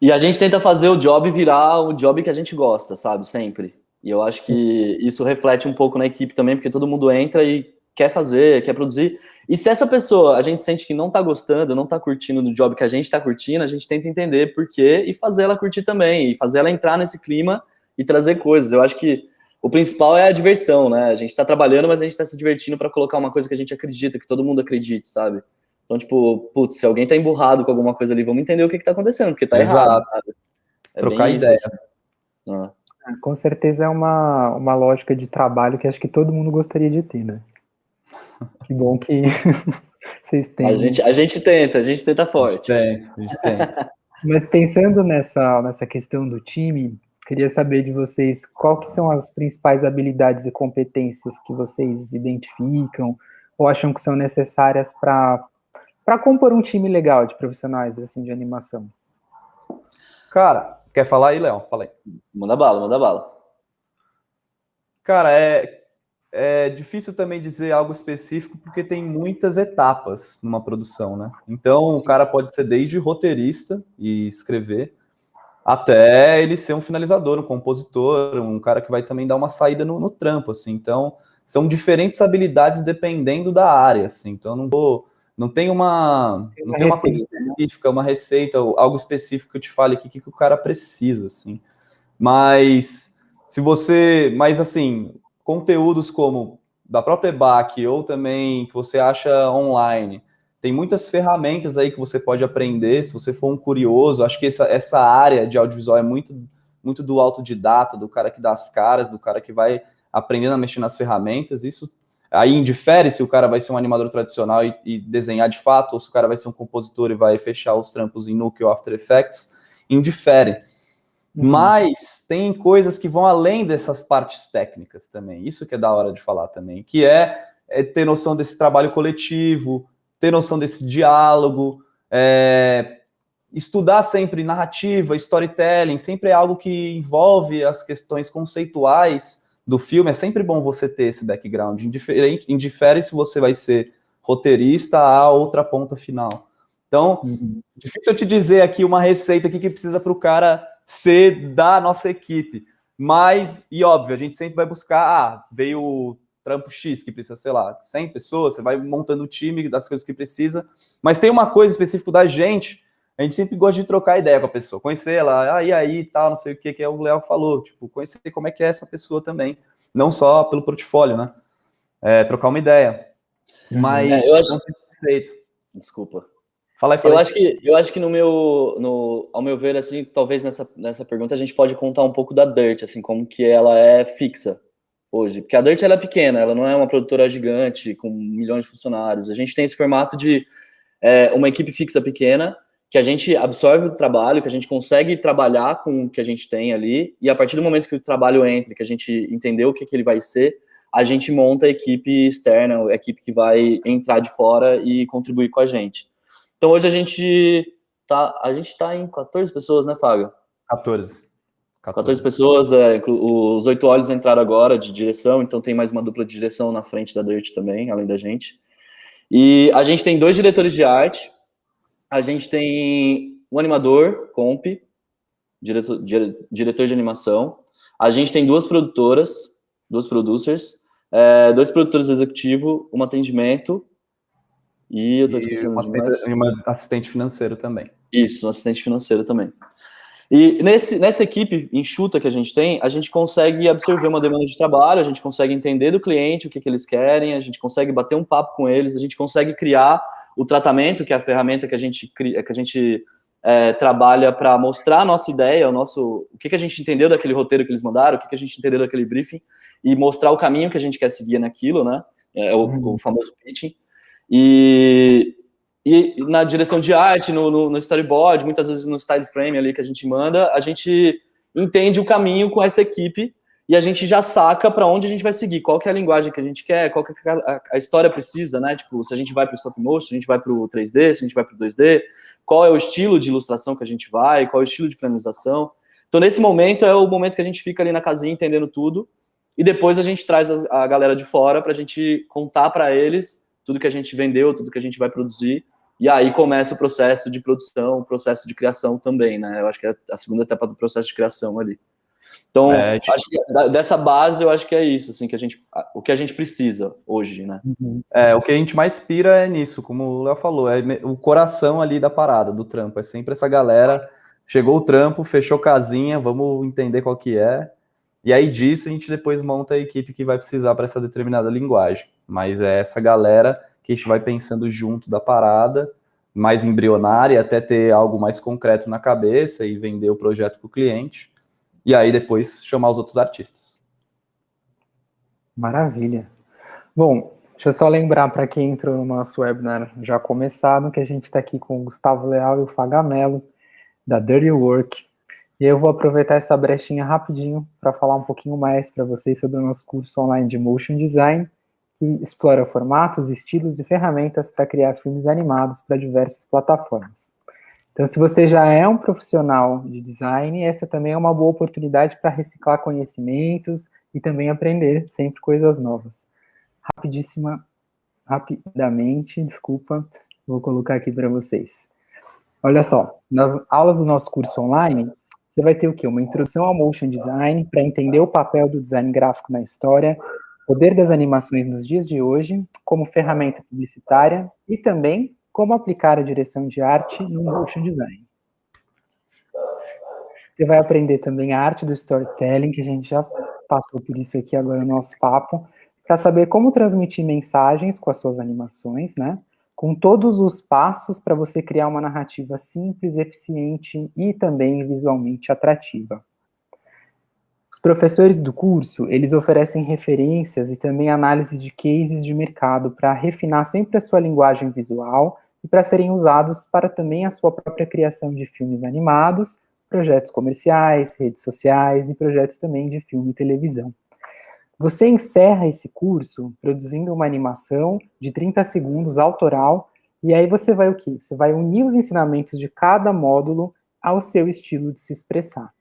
E a gente tenta fazer o job virar o job que a gente gosta, sabe? Sempre. E eu acho que isso reflete um pouco na equipe também, porque todo mundo entra e quer fazer, quer produzir. E se essa pessoa, a gente sente que não tá gostando, não tá curtindo do job que a gente tá curtindo, a gente tenta entender por quê e fazer ela curtir também, e fazer ela entrar nesse clima e trazer coisas. Eu acho que o principal é a diversão, né? A gente tá trabalhando, mas a gente tá se divertindo para colocar uma coisa que a gente acredita, que todo mundo acredite, sabe? Então, tipo, putz, se alguém tá emburrado com alguma coisa ali, vamos entender o que tá acontecendo, porque tá errado, sabe? É trocar ideia. Isso, assim. Com certeza é uma lógica de trabalho que acho que todo mundo gostaria de ter, né? Que bom que vocês têm. A gente tenta forte. A gente tem. Mas pensando nessa questão do time, queria saber de vocês qual que são as principais habilidades e competências que vocês identificam ou acham que são necessárias para compor um time legal de profissionais assim de animação. Cara, quer falar aí, Léo? Fala aí. Manda bala. Cara, é difícil também dizer algo específico porque tem muitas etapas numa produção, né? Então, o cara pode ser desde roteirista e escrever, até ele ser um finalizador, um compositor, um cara que vai também dar uma saída no trampo, assim. Então, são diferentes habilidades dependendo da área, assim. Então, não tem uma coisa específica, uma receita, algo específico que eu te fale aqui, que o cara precisa, assim. Mas assim, conteúdos como da própria EBAC ou também que você acha online, tem muitas ferramentas aí que você pode aprender, se você for um curioso. Acho que essa área de audiovisual é muito, muito do autodidata, do cara que dá as caras, do cara que vai aprendendo a mexer nas ferramentas. Isso aí indifere se o cara vai ser um animador tradicional e desenhar de fato, ou se o cara vai ser um compositor e vai fechar os trampos em Nuke ou After Effects, indifere. Mas tem coisas que vão além dessas partes técnicas também. Isso que é da hora de falar também, que é ter noção desse trabalho coletivo, ter noção desse diálogo, estudar sempre narrativa, storytelling, sempre é algo que envolve as questões conceituais do filme. É sempre bom você ter esse background, indifere se você vai ser roteirista a outra ponta final. Então, difícil eu te dizer aqui uma receita aqui que precisa para o cara ser da nossa equipe, mas, e óbvio, a gente sempre vai buscar, veio o trampo X que precisa, sei lá, 100 pessoas, você vai montando o time das coisas que precisa, mas tem uma coisa específica da gente, a gente sempre gosta de trocar ideia com a pessoa, conhecer ela, e aí, tal, não sei o que é o Léo falou, tipo, conhecer como é que é essa pessoa também, não só pelo portfólio, né, trocar uma ideia, mas eu acho... não tem feito. Desculpa. Fala aí. Eu acho que ao meu ver, assim, talvez nessa pergunta a gente pode contar um pouco da Dirt, assim, como que ela é fixa hoje. Porque a Dirt, ela é pequena, ela não é uma produtora gigante com milhões de funcionários. A gente tem esse formato de uma equipe fixa pequena, que a gente absorve o trabalho, que a gente consegue trabalhar com o que a gente tem ali, e a partir do momento que o trabalho entra, que a gente entendeu o que ele vai ser, a gente monta a equipe externa, a equipe que vai entrar de fora e contribuir com a gente. Então, hoje a gente tá em 14 pessoas, né, Fábio? 14 pessoas. Os 8 olhos entraram agora de direção, então tem mais uma dupla de direção na frente da Dirt também, além da gente. E a gente tem 2 diretores de arte, a gente tem um animador, comp, diretor de animação, a gente tem 2 produtoras, 2 producers, 2 produtores executivos, um atendimento. E eu tô esquecendo uma assistente financeiro também. Isso, um assistente financeiro também. E nessa equipe enxuta que a gente consegue absorver uma demanda de trabalho, a gente consegue entender do cliente o que eles querem, a gente consegue bater um papo com eles, a gente consegue criar o tratamento, que é a ferramenta que a gente trabalha para mostrar a nossa ideia, o que a gente entendeu daquele roteiro que eles mandaram, o que a gente entendeu daquele briefing, e mostrar o caminho que a gente quer seguir naquilo, né? O famoso pitching. E na direção de arte, no storyboard, muitas vezes no style frame ali que a gente manda, a gente entende o caminho com essa equipe e a gente já saca para onde a gente vai seguir, qual que é a linguagem que a gente quer, qual que a história precisa, né? Tipo, se a gente vai para o stop motion, se a gente vai para o 3D, se a gente vai para o 2D, qual é o estilo de ilustração que a gente vai, qual é o estilo de finalização. Então, nesse momento, é o momento que a gente fica ali na casinha entendendo tudo e depois a gente traz a galera de fora para a gente contar para eles tudo que a gente vendeu, tudo que a gente vai produzir. E aí começa o processo de produção, o processo de criação também, né? Eu acho que é a segunda etapa do processo de criação ali. Então, acho que dessa base, eu acho que é isso, assim, o que a gente precisa hoje, né? O que a gente mais pira é nisso, como o Léo falou, é o coração ali da parada, do trampo. É sempre essa galera, chegou o trampo, fechou casinha, vamos entender qual que é. E aí disso a gente depois monta a equipe que vai precisar para essa determinada linguagem. Mas é essa galera que a gente vai pensando junto da parada, mais embrionária, até ter algo mais concreto na cabeça e vender o projeto para o cliente. E aí depois chamar os outros artistas. Maravilha. Bom, deixa eu só lembrar para quem entrou no nosso webinar já começado, que a gente está aqui com o Gustavo Leal e o Fagamelo, da Dirty Work. E eu vou aproveitar essa brechinha rapidinho para falar um pouquinho mais para vocês sobre o nosso curso online de Motion Design, que explora formatos, estilos e ferramentas para criar filmes animados para diversas plataformas. Então, se você já é um profissional de design, essa também é uma boa oportunidade para reciclar conhecimentos e também aprender sempre coisas novas. Rapidamente, desculpa, vou colocar aqui para vocês. Olha só, nas aulas do nosso curso online, você vai ter o quê? Uma introdução ao motion design para entender o papel do design gráfico na história, poder das animações nos dias de hoje, como ferramenta publicitária e também como aplicar a direção de arte no motion design. Você vai aprender também a arte do storytelling, que a gente já passou por isso aqui agora no nosso papo, para saber como transmitir mensagens com as suas animações, né? Com todos os passos para você criar uma narrativa simples, eficiente e também visualmente atrativa. Os professores do curso, eles oferecem referências e também análises de cases de mercado para refinar sempre a sua linguagem visual e para serem usados para também a sua própria criação de filmes animados, projetos comerciais, redes sociais e projetos também de filme e televisão. Você encerra esse curso produzindo uma animação de 30 segundos autoral, e aí você vai o quê? Você vai unir os ensinamentos de cada módulo ao seu estilo de se expressar.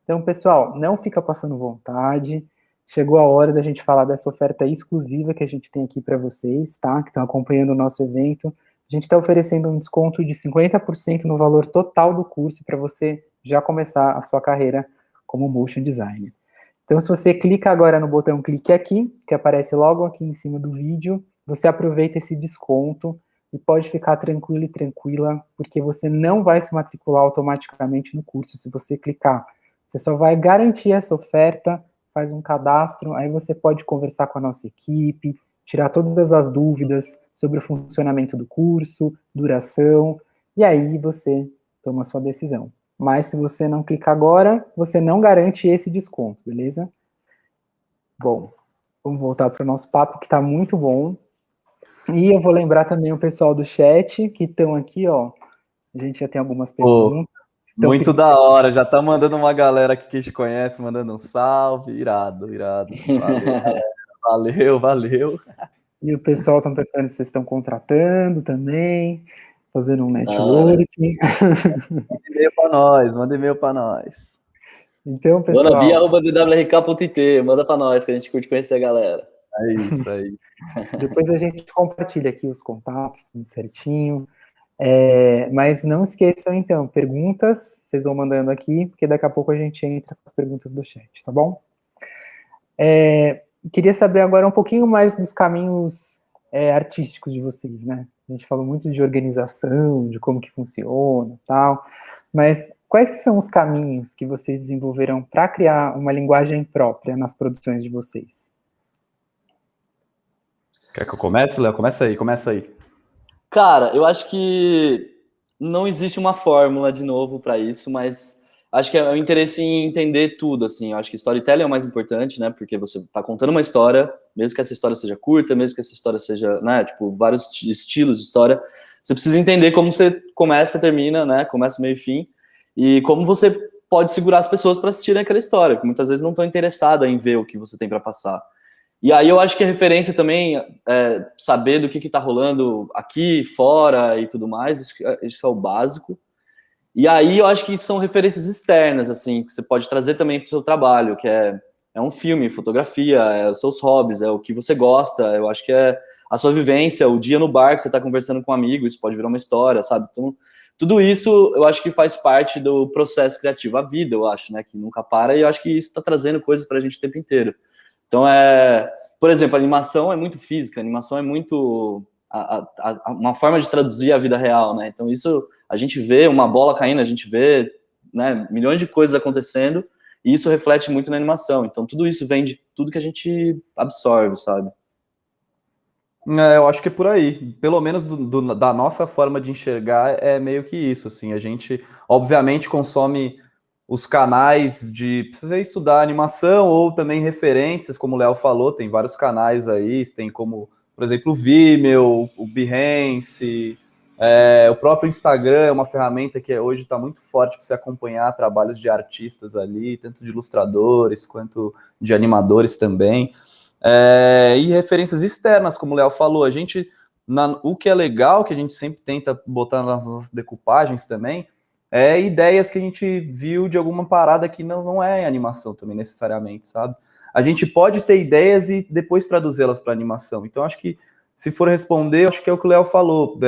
Então, pessoal, não fica passando vontade, chegou a hora da gente falar dessa oferta exclusiva que a gente tem aqui para vocês, tá? Que estão acompanhando o nosso evento. A gente está oferecendo um desconto de 50% no valor total do curso para você já começar a sua carreira como motion designer. Então, se você clica agora no botão clique aqui, que aparece logo aqui em cima do vídeo, você aproveita esse desconto e pode ficar tranquilo e tranquila, porque você não vai se matricular automaticamente no curso se você clicar. Você só vai garantir essa oferta, faz um cadastro, aí você pode conversar com a nossa equipe, tirar todas as dúvidas sobre o funcionamento do curso, duração, e aí você toma a sua decisão. Mas se você não clicar agora, você não garante esse desconto, beleza? Bom, vamos voltar para o nosso papo, que está muito bom. E eu vou lembrar também o pessoal do chat, que estão aqui, ó. A gente já tem algumas perguntas. Então, muito da hora, já tá mandando uma galera aqui que a gente conhece, mandando um salve, irado. Valeu. E o pessoal está perguntando se vocês estão contratando também, fazendo um networking. Manda e-mail para nós. Então, pessoal... Donabia@dwrk.it, manda para nós, que a gente curte conhecer a galera. É isso aí. Depois a gente compartilha aqui os contatos, tudo certinho. Mas não esqueçam, então, perguntas, vocês vão mandando aqui, porque daqui a pouco a gente entra com as perguntas do chat, tá bom? Queria saber agora um pouquinho mais dos caminhos artísticos de vocês, né? A gente falou muito de organização, de como que funciona e tal, mas quais que são os caminhos que vocês desenvolveram para criar uma linguagem própria nas produções de vocês? Quer que eu comece, Léo? Começa aí. Cara, eu acho que não existe uma fórmula, de novo, para isso, mas acho que é o interesse em entender tudo, assim. Eu acho que storytelling é o mais importante, né? Porque você está contando uma história, mesmo que essa história seja curta, mesmo que essa história seja, né? Tipo, vários estilos de história. Você precisa entender como você começa, termina, né? Começa, meio e fim. E como você pode segurar as pessoas para assistirem aquela história, que muitas vezes não estão interessadas em ver o que você tem para passar. E aí eu acho que a referência também é saber do que tá rolando aqui, fora e tudo mais, isso é o básico. E aí eu acho que são referências externas, assim, que você pode trazer também para o seu trabalho, que é um filme, fotografia, é os seus hobbies, é o que você gosta, eu acho que é a sua vivência, o dia no bar que você está conversando com um amigo, isso pode virar uma história, sabe? Então, tudo isso eu acho que faz parte do processo criativo, a vida, eu acho, né, que nunca para, e eu acho que isso está trazendo coisas para a gente o tempo inteiro. Então, por exemplo, a animação é muito física, a animação é muito uma forma de traduzir a vida real, né? Então, isso, a gente vê uma bola caindo, a gente vê, né, milhões de coisas acontecendo, e isso reflete muito na animação. Então, tudo isso vem de tudo que a gente absorve, sabe? Eu acho que é por aí. Pelo menos da nossa forma de enxergar, é meio que isso, assim. A gente, obviamente, consome os canais de precisa estudar animação ou também referências, como o Léo falou, tem vários canais aí, tem como, por exemplo, o Vimeo, o Behance, o próprio Instagram é uma ferramenta que hoje está muito forte para você acompanhar trabalhos de artistas ali, tanto de ilustradores quanto de animadores também. E referências externas, como o Léo falou, a gente, o que é legal, que a gente sempre tenta botar nas nossas decoupagens também, ideias que a gente viu de alguma parada que não é animação também, necessariamente, sabe? A gente pode ter ideias e depois traduzi-las para animação. Então, acho que, se for responder, acho que é o que o Léo falou,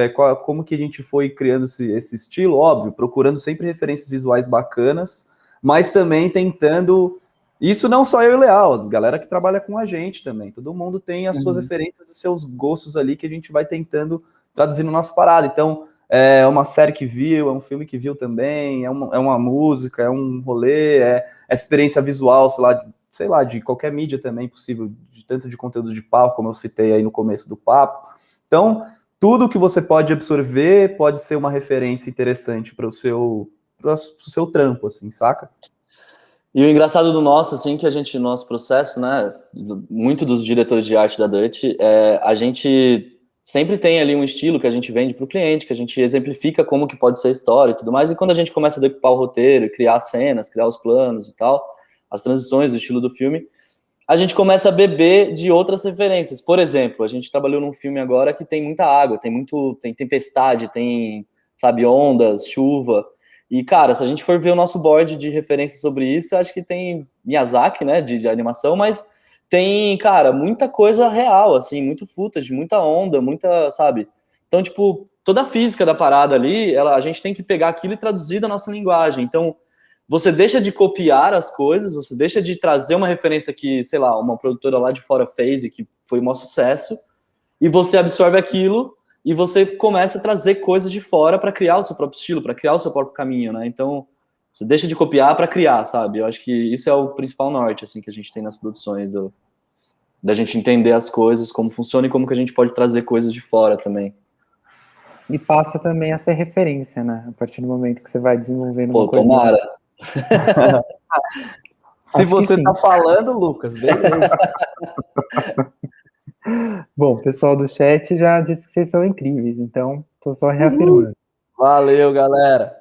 como que a gente foi criando esse estilo, óbvio, procurando sempre referências visuais bacanas, mas também tentando... Isso não só eu e o Leal, a galera que trabalha com a gente também. Todo mundo tem as suas referências, os seus gostos ali que a gente vai tentando traduzir na nossa parada. Então, é uma série que viu, é um filme que viu também, é uma música, é um rolê, é experiência visual, sei lá, de qualquer mídia também possível, tanto de conteúdo de palco, como eu citei aí no começo do papo. Então, tudo que você pode absorver pode ser uma referência interessante para o seu trampo, assim, saca? E o engraçado do nosso, assim, que a gente, no nosso processo, né, muito dos diretores de arte da Dirt, a gente sempre tem ali um estilo que a gente vende para o cliente, que a gente exemplifica como que pode ser a história e tudo mais, e quando a gente começa a decupar o roteiro, criar cenas, criar os planos e tal, as transições, o estilo do filme, a gente começa a beber de outras referências. Por exemplo, a gente trabalhou num filme agora que tem muita água, tem tempestade, tem, sabe, ondas, chuva. E, cara, se a gente for ver o nosso board de referência sobre isso, acho que tem Miyazaki, né, de animação, mas tem, cara, muita coisa real, assim, muito footage, muita onda, muita, sabe? Então, tipo, toda a física da parada ali, a gente tem que pegar aquilo e traduzir da nossa linguagem. Então, você deixa de copiar as coisas, você deixa de trazer uma referência que, sei lá, uma produtora lá de fora fez e que foi um maior sucesso, e você absorve aquilo e você começa a trazer coisas de fora para criar o seu próprio estilo, para criar o seu próprio caminho, né? Então, você deixa de copiar para criar, sabe? Eu acho que isso é o principal norte, assim, que a gente tem nas produções, da gente entender as coisas, como funciona e como que a gente pode trazer coisas de fora também. E passa também a ser referência, né? A partir do momento que você vai desenvolvendo uma coisa. Tomara. Se você tá falando, Lucas, beleza. Bom, o pessoal do chat já disse que vocês são incríveis, então tô só reafirmando. Valeu, galera.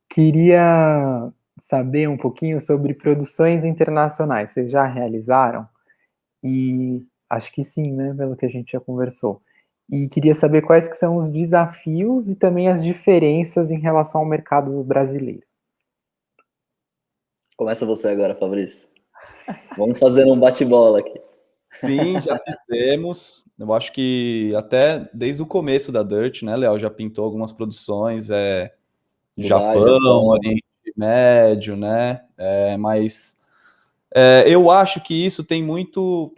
Queria saber um pouquinho sobre produções internacionais. Vocês já realizaram? E acho que sim, né? Pelo que a gente já conversou. E queria saber quais que são os desafios e também as diferenças em relação ao mercado brasileiro. Começa você agora, Fabrício. Vamos fazer um bate-bola aqui. Sim, já fizemos. Eu acho que até desde o começo da Dirt, né, Léo, já pintou algumas produções, Japão, Oriente Médio, né, mas eu acho que isso tem muito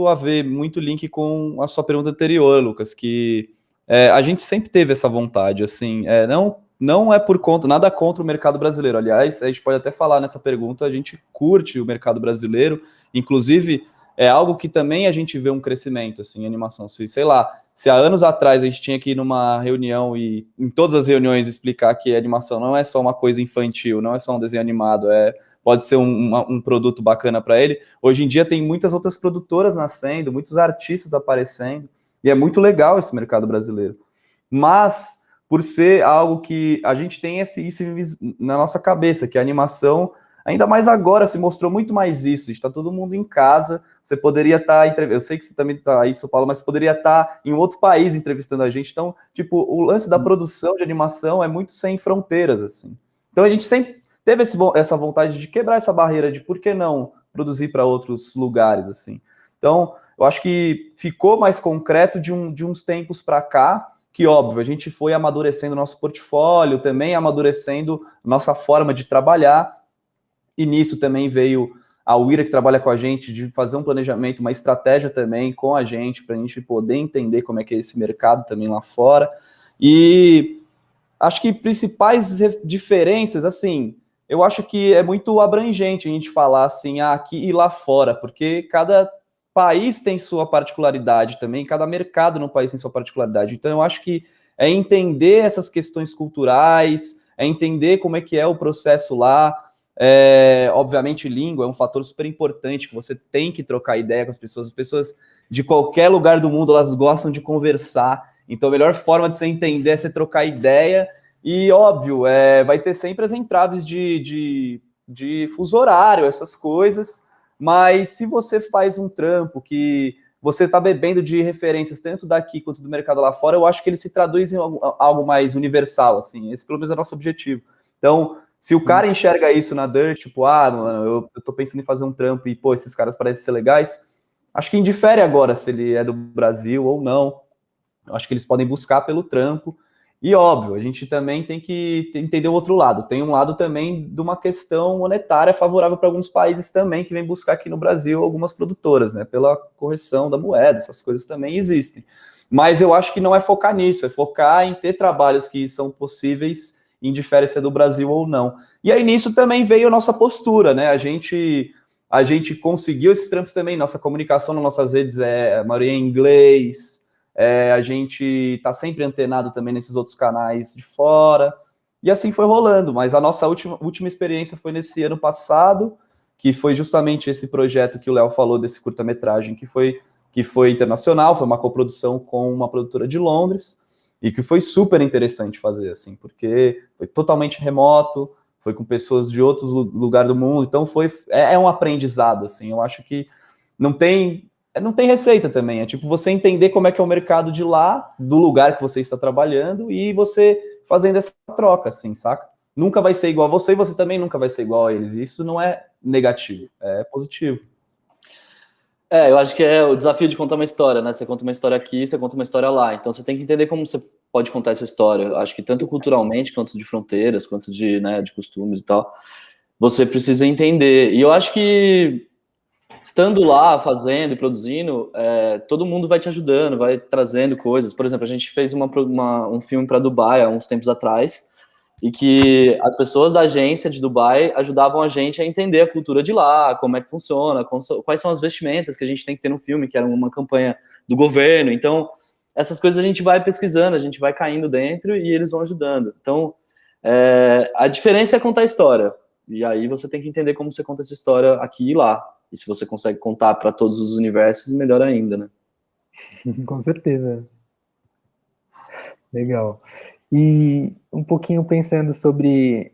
a ver, muito link com a sua pergunta anterior, Lucas, que a gente sempre teve essa vontade, assim, não é por conta, nada contra o mercado brasileiro, aliás, a gente pode até falar nessa pergunta, a gente curte o mercado brasileiro, inclusive é algo que também a gente vê um crescimento, assim, em animação, sei lá, Se há anos atrás a gente tinha que ir numa reunião e em todas as reuniões explicar que a animação não é só uma coisa infantil, não é só um desenho animado, pode ser um produto bacana para ele, hoje em dia tem muitas outras produtoras nascendo, muitos artistas aparecendo, e é muito legal esse mercado brasileiro. Mas, por ser algo que a gente tem isso na nossa cabeça, que a animação, ainda mais agora, se mostrou muito mais isso. Está todo mundo em casa, você poderia estar... Eu sei que você também está aí em São Paulo, mas você poderia estar em outro país entrevistando a gente. Então, tipo, o lance da produção de animação é muito sem fronteiras, assim. Então, a gente sempre teve essa vontade de quebrar essa barreira de por que não produzir para outros lugares, assim. Então, eu acho que ficou mais concreto de uns tempos para cá, que, óbvio, a gente foi amadurecendo nosso portfólio, também amadurecendo nossa forma de trabalhar, e nisso também veio a Wira, que trabalha com a gente, de fazer um planejamento, uma estratégia também com a gente, para a gente poder entender como é que é esse mercado também lá fora. E acho que principais diferenças, assim, eu acho que é muito abrangente a gente falar assim, aqui e lá fora, porque cada país tem sua particularidade também, cada mercado no país tem sua particularidade. Então, eu acho que é entender essas questões culturais, é entender como é que é o processo lá. Obviamente, língua é um fator super importante, que você tem que trocar ideia com as pessoas de qualquer lugar do mundo, elas gostam de conversar, então a melhor forma de você entender é você trocar ideia, e óbvio, vai ter sempre as entraves de fuso horário, essas coisas, mas se você faz um trampo que você está bebendo de referências tanto daqui quanto do mercado lá fora, eu acho que ele se traduz em algo mais universal, assim, esse pelo menos é o nosso objetivo. Então, se o cara enxerga isso na Dirt, tipo, mano, eu tô pensando em fazer um trampo e, pô, esses caras parecem ser legais, acho que indifere agora se ele é do Brasil ou não. Eu acho que eles podem buscar pelo trampo. E, óbvio, a gente também tem que entender o outro lado. Tem um lado também de uma questão monetária favorável para alguns países também, que vem buscar aqui no Brasil algumas produtoras, né? Pela correção da moeda, essas coisas também existem. Mas eu acho que não é focar nisso, é focar em ter trabalhos que são possíveis, indifere se é do Brasil ou não. E aí nisso também veio a nossa postura, né? A gente conseguiu esses trampos também, nossa comunicação nas nossas redes a maioria em inglês, a gente está sempre antenado também nesses outros canais de fora, e assim foi rolando. Mas a nossa última experiência foi nesse ano passado, que foi justamente esse projeto que o Léo falou, desse curta-metragem, que foi internacional, foi uma coprodução com uma produtora de Londres, e que foi super interessante fazer, assim, porque foi totalmente remoto, foi com pessoas de outros lugares do mundo, então é um aprendizado, assim, eu acho que não tem receita também, é tipo você entender como é que é o mercado de lá, do lugar que você está trabalhando, e você fazendo essa troca, assim, saca? Nunca vai ser igual a você, e você também nunca vai ser igual a eles, e isso não é negativo, é positivo. Eu acho que é o desafio de contar uma história, né? Você conta uma história aqui, você conta uma história lá. Então você tem que entender como você pode contar essa história. Eu acho que tanto culturalmente, quanto de fronteiras, quanto de costumes e tal, você precisa entender. E eu acho que estando lá, fazendo e produzindo, todo mundo vai te ajudando, vai trazendo coisas. Por exemplo, a gente fez um filme para Dubai há uns tempos atrás, e que as pessoas da agência de Dubai ajudavam a gente a entender a cultura de lá, como é que funciona, quais são as vestimentas que a gente tem que ter no filme, que era uma campanha do governo. Então, essas coisas a gente vai pesquisando, a gente vai caindo dentro e eles vão ajudando. Então, a diferença é contar a história. E aí você tem que entender como você conta essa história aqui e lá. E se você consegue contar para todos os universos, melhor ainda, né? Com certeza. Legal. E um pouquinho pensando sobre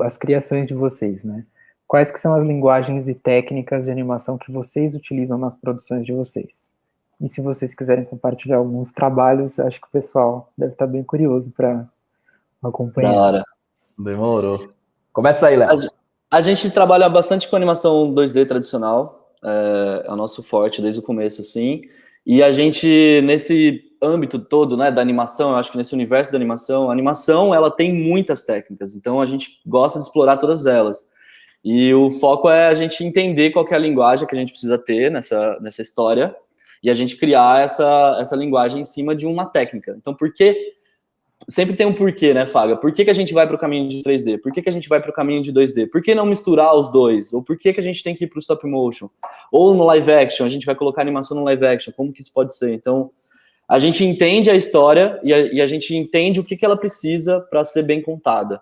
as criações de vocês, né? Quais que são as linguagens e técnicas de animação que vocês utilizam nas produções de vocês? E se vocês quiserem compartilhar alguns trabalhos, acho que o pessoal deve estar bem curioso para acompanhar. Da hora. Demorou. Começa aí, Léo. A gente trabalha bastante com animação 2D tradicional, é o nosso forte desde o começo, assim. E a gente, nesse âmbito todo, né, da animação, eu acho que nesse universo da animação, a animação, ela tem muitas técnicas, então a gente gosta de explorar todas elas. E o foco é a gente entender qual que é a linguagem que a gente precisa ter nessa história, e a gente criar essa linguagem em cima de uma técnica. Então, por que... Sempre tem um porquê, né, Faga? Por que a gente vai para o caminho de 3D? Por que a gente vai para o caminho de 2D? Por que não misturar os dois? Ou por que a gente tem que ir para o stop motion? Ou no live action, a gente vai colocar animação no live action, como que isso pode ser? Então, a gente entende a história e a gente entende o que ela precisa para ser bem contada.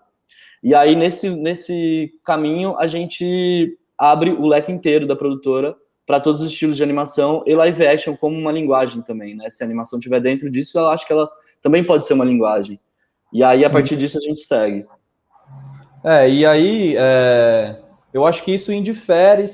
E aí, nesse caminho, a gente abre o leque inteiro da produtora para todos os estilos de animação e live action como uma linguagem também, né? Se a animação estiver dentro disso, eu acho que ela também pode ser uma linguagem. E aí, a partir disso, a gente segue. E aí, eu acho que isso indifere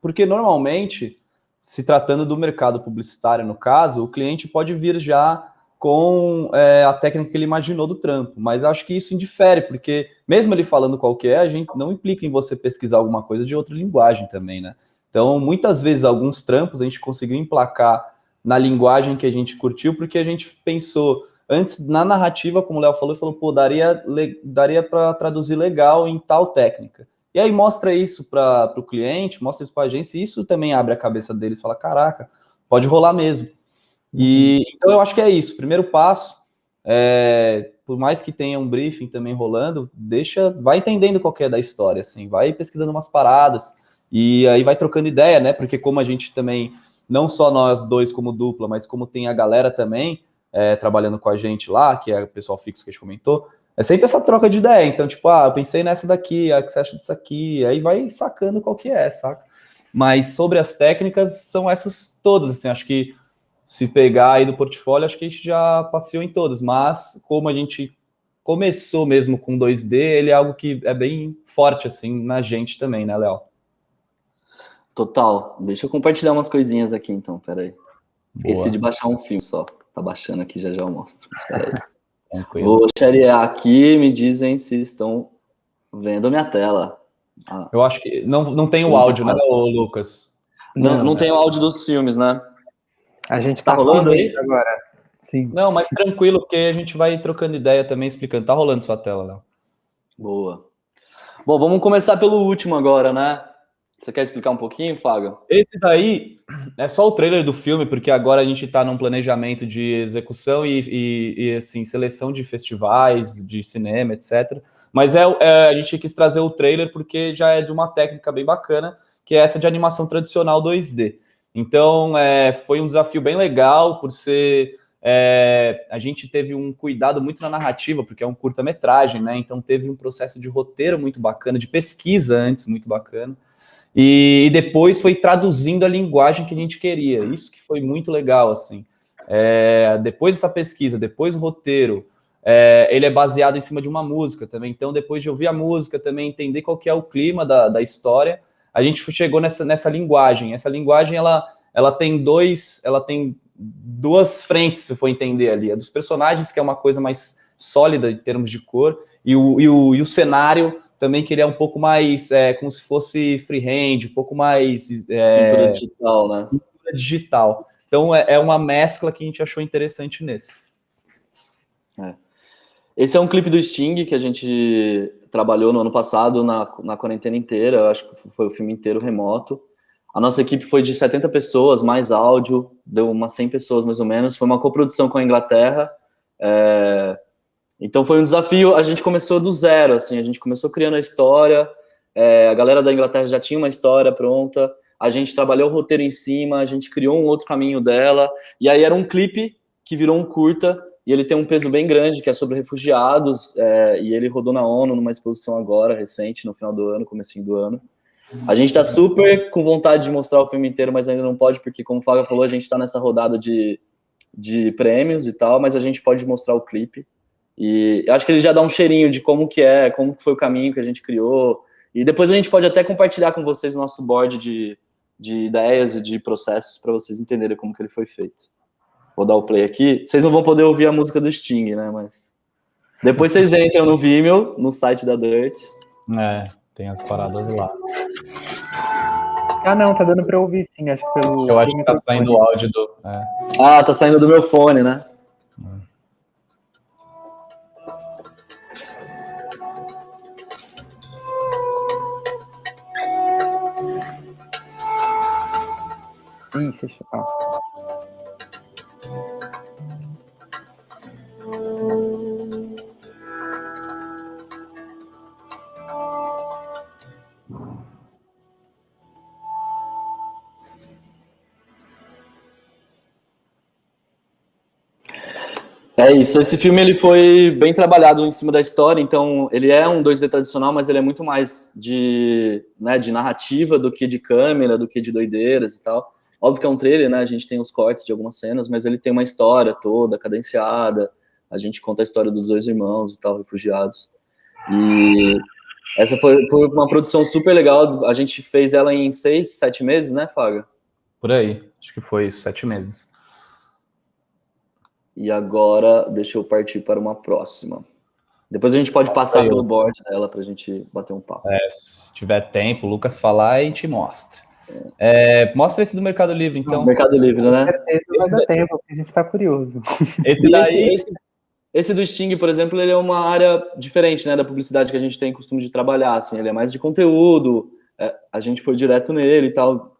porque normalmente, se tratando do mercado publicitário, no caso, o cliente pode vir já com a técnica que ele imaginou do trampo, mas acho que isso indifere, porque mesmo ele falando qual que é, a gente não implica em você pesquisar alguma coisa de outra linguagem também, né? Então, muitas vezes, alguns trampos a gente conseguiu emplacar na linguagem que a gente curtiu, porque a gente pensou antes, na narrativa, como o Léo falou, pô, daria para traduzir legal em tal técnica. E aí mostra isso para o cliente, mostra isso para a agência, e isso também abre a cabeça deles, fala, caraca, pode rolar mesmo. E então eu acho que é isso. O primeiro passo, por mais que tenha um briefing também rolando, vai entendendo qual que é da história, assim, vai pesquisando umas paradas, e aí vai trocando ideia, né? Porque como a gente também, não só nós dois como dupla, mas como tem a galera também, trabalhando com a gente lá, que é o pessoal fixo que a gente comentou, é sempre essa troca de ideia. Então, tipo, eu pensei nessa daqui, o que você acha disso aqui? Aí vai sacando qual que é, saca? Mas sobre as técnicas, são essas todas, assim, acho que se pegar aí do portfólio, acho que a gente já passeou em todas, mas como a gente começou mesmo com 2D, ele é algo que é bem forte, assim, na gente também, né, Léo? Total. Deixa eu compartilhar umas coisinhas aqui, então, peraí. Esqueci Boa. de baixar um filme só. Tá baixando aqui, já eu mostro. Espera aí. Tranquilo. Vou sharear aqui, me dizem se estão vendo minha tela. Eu acho que não tem o áudio, né, Lucas? Não tem o áudio dos filmes, né? A gente tá rolando aí agora. Sim. Não, mas tranquilo, porque a gente vai trocando ideia também, explicando. Tá rolando sua tela, Léo. Boa. Bom, vamos começar pelo último agora, né? Você quer explicar um pouquinho, Fábio? Esse daí é só o trailer do filme, porque agora a gente tá num planejamento de execução e assim, seleção de festivais, de cinema, etc. Mas a gente quis trazer o trailer porque já é de uma técnica bem bacana, que é essa de animação tradicional 2D. Então, foi um desafio bem legal, por ser... a gente teve um cuidado muito na narrativa, porque é um curta-metragem, né? Então, teve um processo de roteiro muito bacana, de pesquisa antes muito bacana. E depois foi traduzindo a linguagem que a gente queria. Isso que foi muito legal, assim. Depois dessa pesquisa, depois o roteiro, ele é baseado em cima de uma música também. Então, depois de ouvir a música, também entender qual que é o clima da história, a gente chegou nessa linguagem. Essa linguagem, ela tem duas frentes, se for entender ali. A dos personagens, que é uma coisa mais sólida em termos de cor, e o cenário também, que ele é um pouco mais, como se fosse freehand, um pouco mais... Pintura digital, né? Pintura digital. Então, é uma mescla que a gente achou interessante nesse. Esse é um clipe do Sting que a gente trabalhou no ano passado, na quarentena inteira. Eu acho que foi o filme inteiro remoto. A nossa equipe foi de 70 pessoas, mais áudio, deu umas 100 pessoas mais ou menos. Foi uma coprodução com a Inglaterra. Então foi um desafio. A gente começou do zero, assim, a gente começou criando a história. A galera da Inglaterra já tinha uma história pronta. A gente trabalhou o roteiro em cima, a gente criou um outro caminho dela. E aí era um clipe que virou um curta. E ele tem um peso bem grande, que é sobre refugiados. E ele rodou na ONU numa exposição agora, recente, no final do ano, comecinho do ano. A gente tá super com vontade de mostrar o filme inteiro, mas ainda não pode, porque, como o Fábio falou, a gente tá nessa rodada de prêmios e tal, mas a gente pode mostrar o clipe. E eu acho que ele já dá um cheirinho de como que foi o caminho que a gente criou. E depois a gente pode até compartilhar com vocês o nosso board de ideias e de processos para vocês entenderem como que ele foi feito. Vou dar o play aqui. Vocês não vão poder ouvir a música do Sting, né? Mas depois vocês entram no Vimeo, no site da Dirt. Tem as paradas lá. Não, tá dando pra ouvir sim, acho que pelo... Eu acho que tá saindo o áudio do... Tá saindo do meu fone, né? Ih, fechou. É isso, esse filme ele foi bem trabalhado em cima da história, então ele é um 2D tradicional, mas ele é muito mais de narrativa do que de câmera, do que de doideiras e tal. Óbvio que é um trailer, né? A gente tem os cortes de algumas cenas, mas ele tem uma história toda cadenciada. A gente conta a história dos dois irmãos e tal, refugiados. E essa foi uma produção super legal. A gente fez ela em 6, 7 meses, né, Faga? Por aí, acho que foi isso, 7 meses. E agora, deixa eu partir para uma próxima. Depois a gente pode passar pelo board dela pra gente bater um papo. Se tiver tempo, o Lucas falar e te mostra. Mostra esse do Mercado Livre, então. Mercado Livre, né? Esse vai dar tempo, porque a gente tá curioso. Esse do Sting, por exemplo, ele é uma área diferente, né, da publicidade que a gente tem costume de trabalhar, assim, ele é mais de conteúdo, a gente foi direto nele e tal,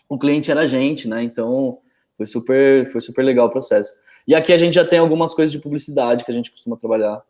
o cliente era a gente, né, então foi super legal o processo. E aqui a gente já tem algumas coisas de publicidade que a gente costuma trabalhar.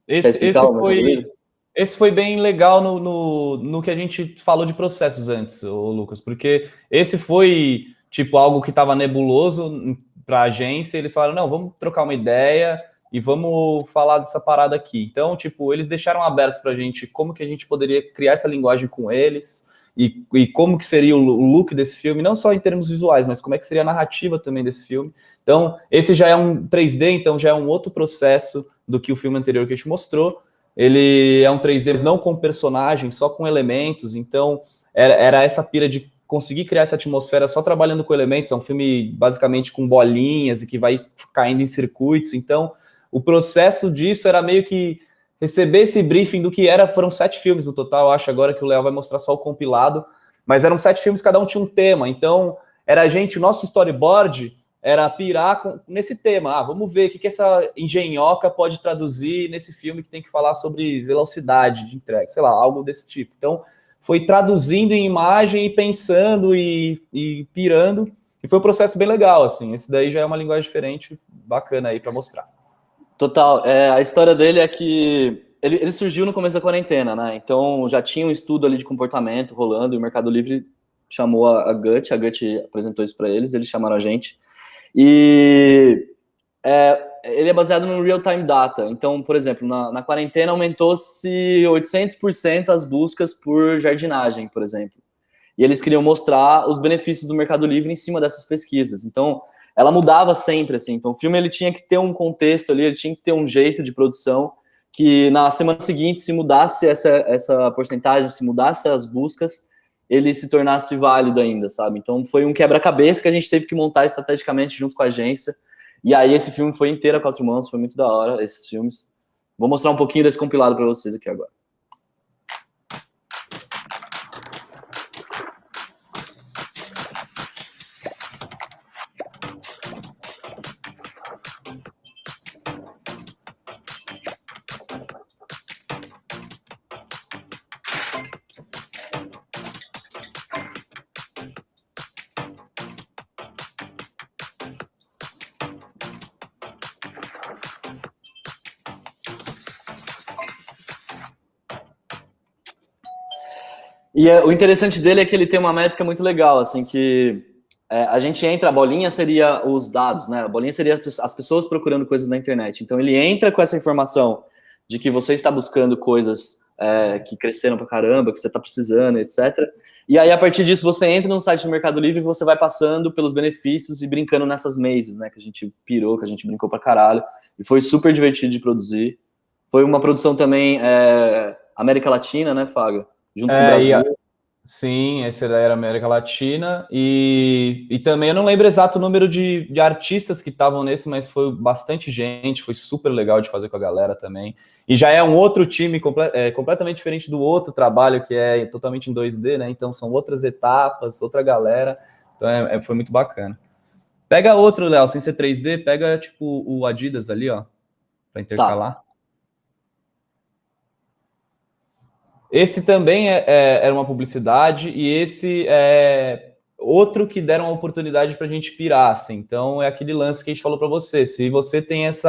Esse foi bem legal no que a gente falou de processos antes, Lucas, porque esse foi, tipo, algo que estava nebuloso para a agência, eles falaram, não, vamos trocar uma ideia e vamos falar dessa parada aqui. Então, tipo, eles deixaram abertos para a gente como que a gente poderia criar essa linguagem com eles e como que seria o look desse filme, não só em termos visuais, mas como é que seria a narrativa também desse filme. Então, esse já é um 3D, então já é um outro processo do que o filme anterior que a gente mostrou. Ele é um 3D, mas não com personagens, só com elementos, então era essa pira de conseguir criar essa atmosfera só trabalhando com elementos. É um filme basicamente com bolinhas e que vai caindo em circuitos. Então, o processo disso era meio que receber esse briefing do que era. Foram 7 filmes no total, eu acho agora que o Léo vai mostrar só o compilado, mas eram 7 filmes, cada um tinha um tema. Então, era o nosso storyboard era pirar nesse tema. Vamos ver o que essa engenhoca pode traduzir nesse filme que tem que falar sobre velocidade de entrega, sei lá, algo desse tipo. Então, foi traduzindo em imagem e pensando e pirando, e foi um processo bem legal, assim. Esse daí já é uma linguagem diferente, bacana aí para mostrar. Total. A história dele é que ele surgiu no começo da quarentena, né? Então já tinha um estudo ali de comportamento rolando, e o Mercado Livre chamou a Gut apresentou isso para eles chamaram a gente. E ele é baseado no real-time data. Então, por exemplo, na quarentena aumentou-se 800% as buscas por jardinagem, por exemplo. E eles queriam mostrar os benefícios do Mercado Livre em cima dessas pesquisas. Então, ela mudava sempre, assim. Então, o filme ele tinha que ter um contexto ali, ele tinha que ter um jeito de produção que na semana seguinte, se mudasse essa porcentagem, se mudasse as buscas, ele se tornasse válido ainda, sabe? Então, foi um quebra-cabeça que a gente teve que montar estrategicamente junto com a agência. E aí, esse filme foi inteiro a 4 mãos, foi muito da hora, esses filmes. Vou mostrar um pouquinho desse compilado para vocês aqui agora. E o interessante dele é que ele tem uma métrica muito legal, assim, que a gente entra, a bolinha seria os dados, né? A bolinha seria as pessoas procurando coisas na internet. Então ele entra com essa informação de que você está buscando coisas que cresceram pra caramba, que você está precisando, etc. E aí, a partir disso, você entra no site do Mercado Livre e você vai passando pelos benefícios e brincando nessas mazes, né? Que a gente pirou, que a gente brincou pra caralho. E foi super divertido de produzir. Foi uma produção também América Latina, né, Faga? Junto com o Brasil. Sim, esse daí era América Latina. E também eu não lembro exato o número de artistas que estavam nesse, mas foi bastante gente, foi super legal de fazer com a galera também. E já é um outro time completamente diferente do outro trabalho, que é totalmente em 2D, né? Então são outras etapas, outra galera. Então foi muito bacana. Pega outro, Léo, sem ser 3D, pega tipo o Adidas ali, ó, para intercalar. Tá. Esse também era uma publicidade, e esse é outro que deram a oportunidade para a gente pirar, assim. Então é aquele lance que a gente falou para você. Se você tem se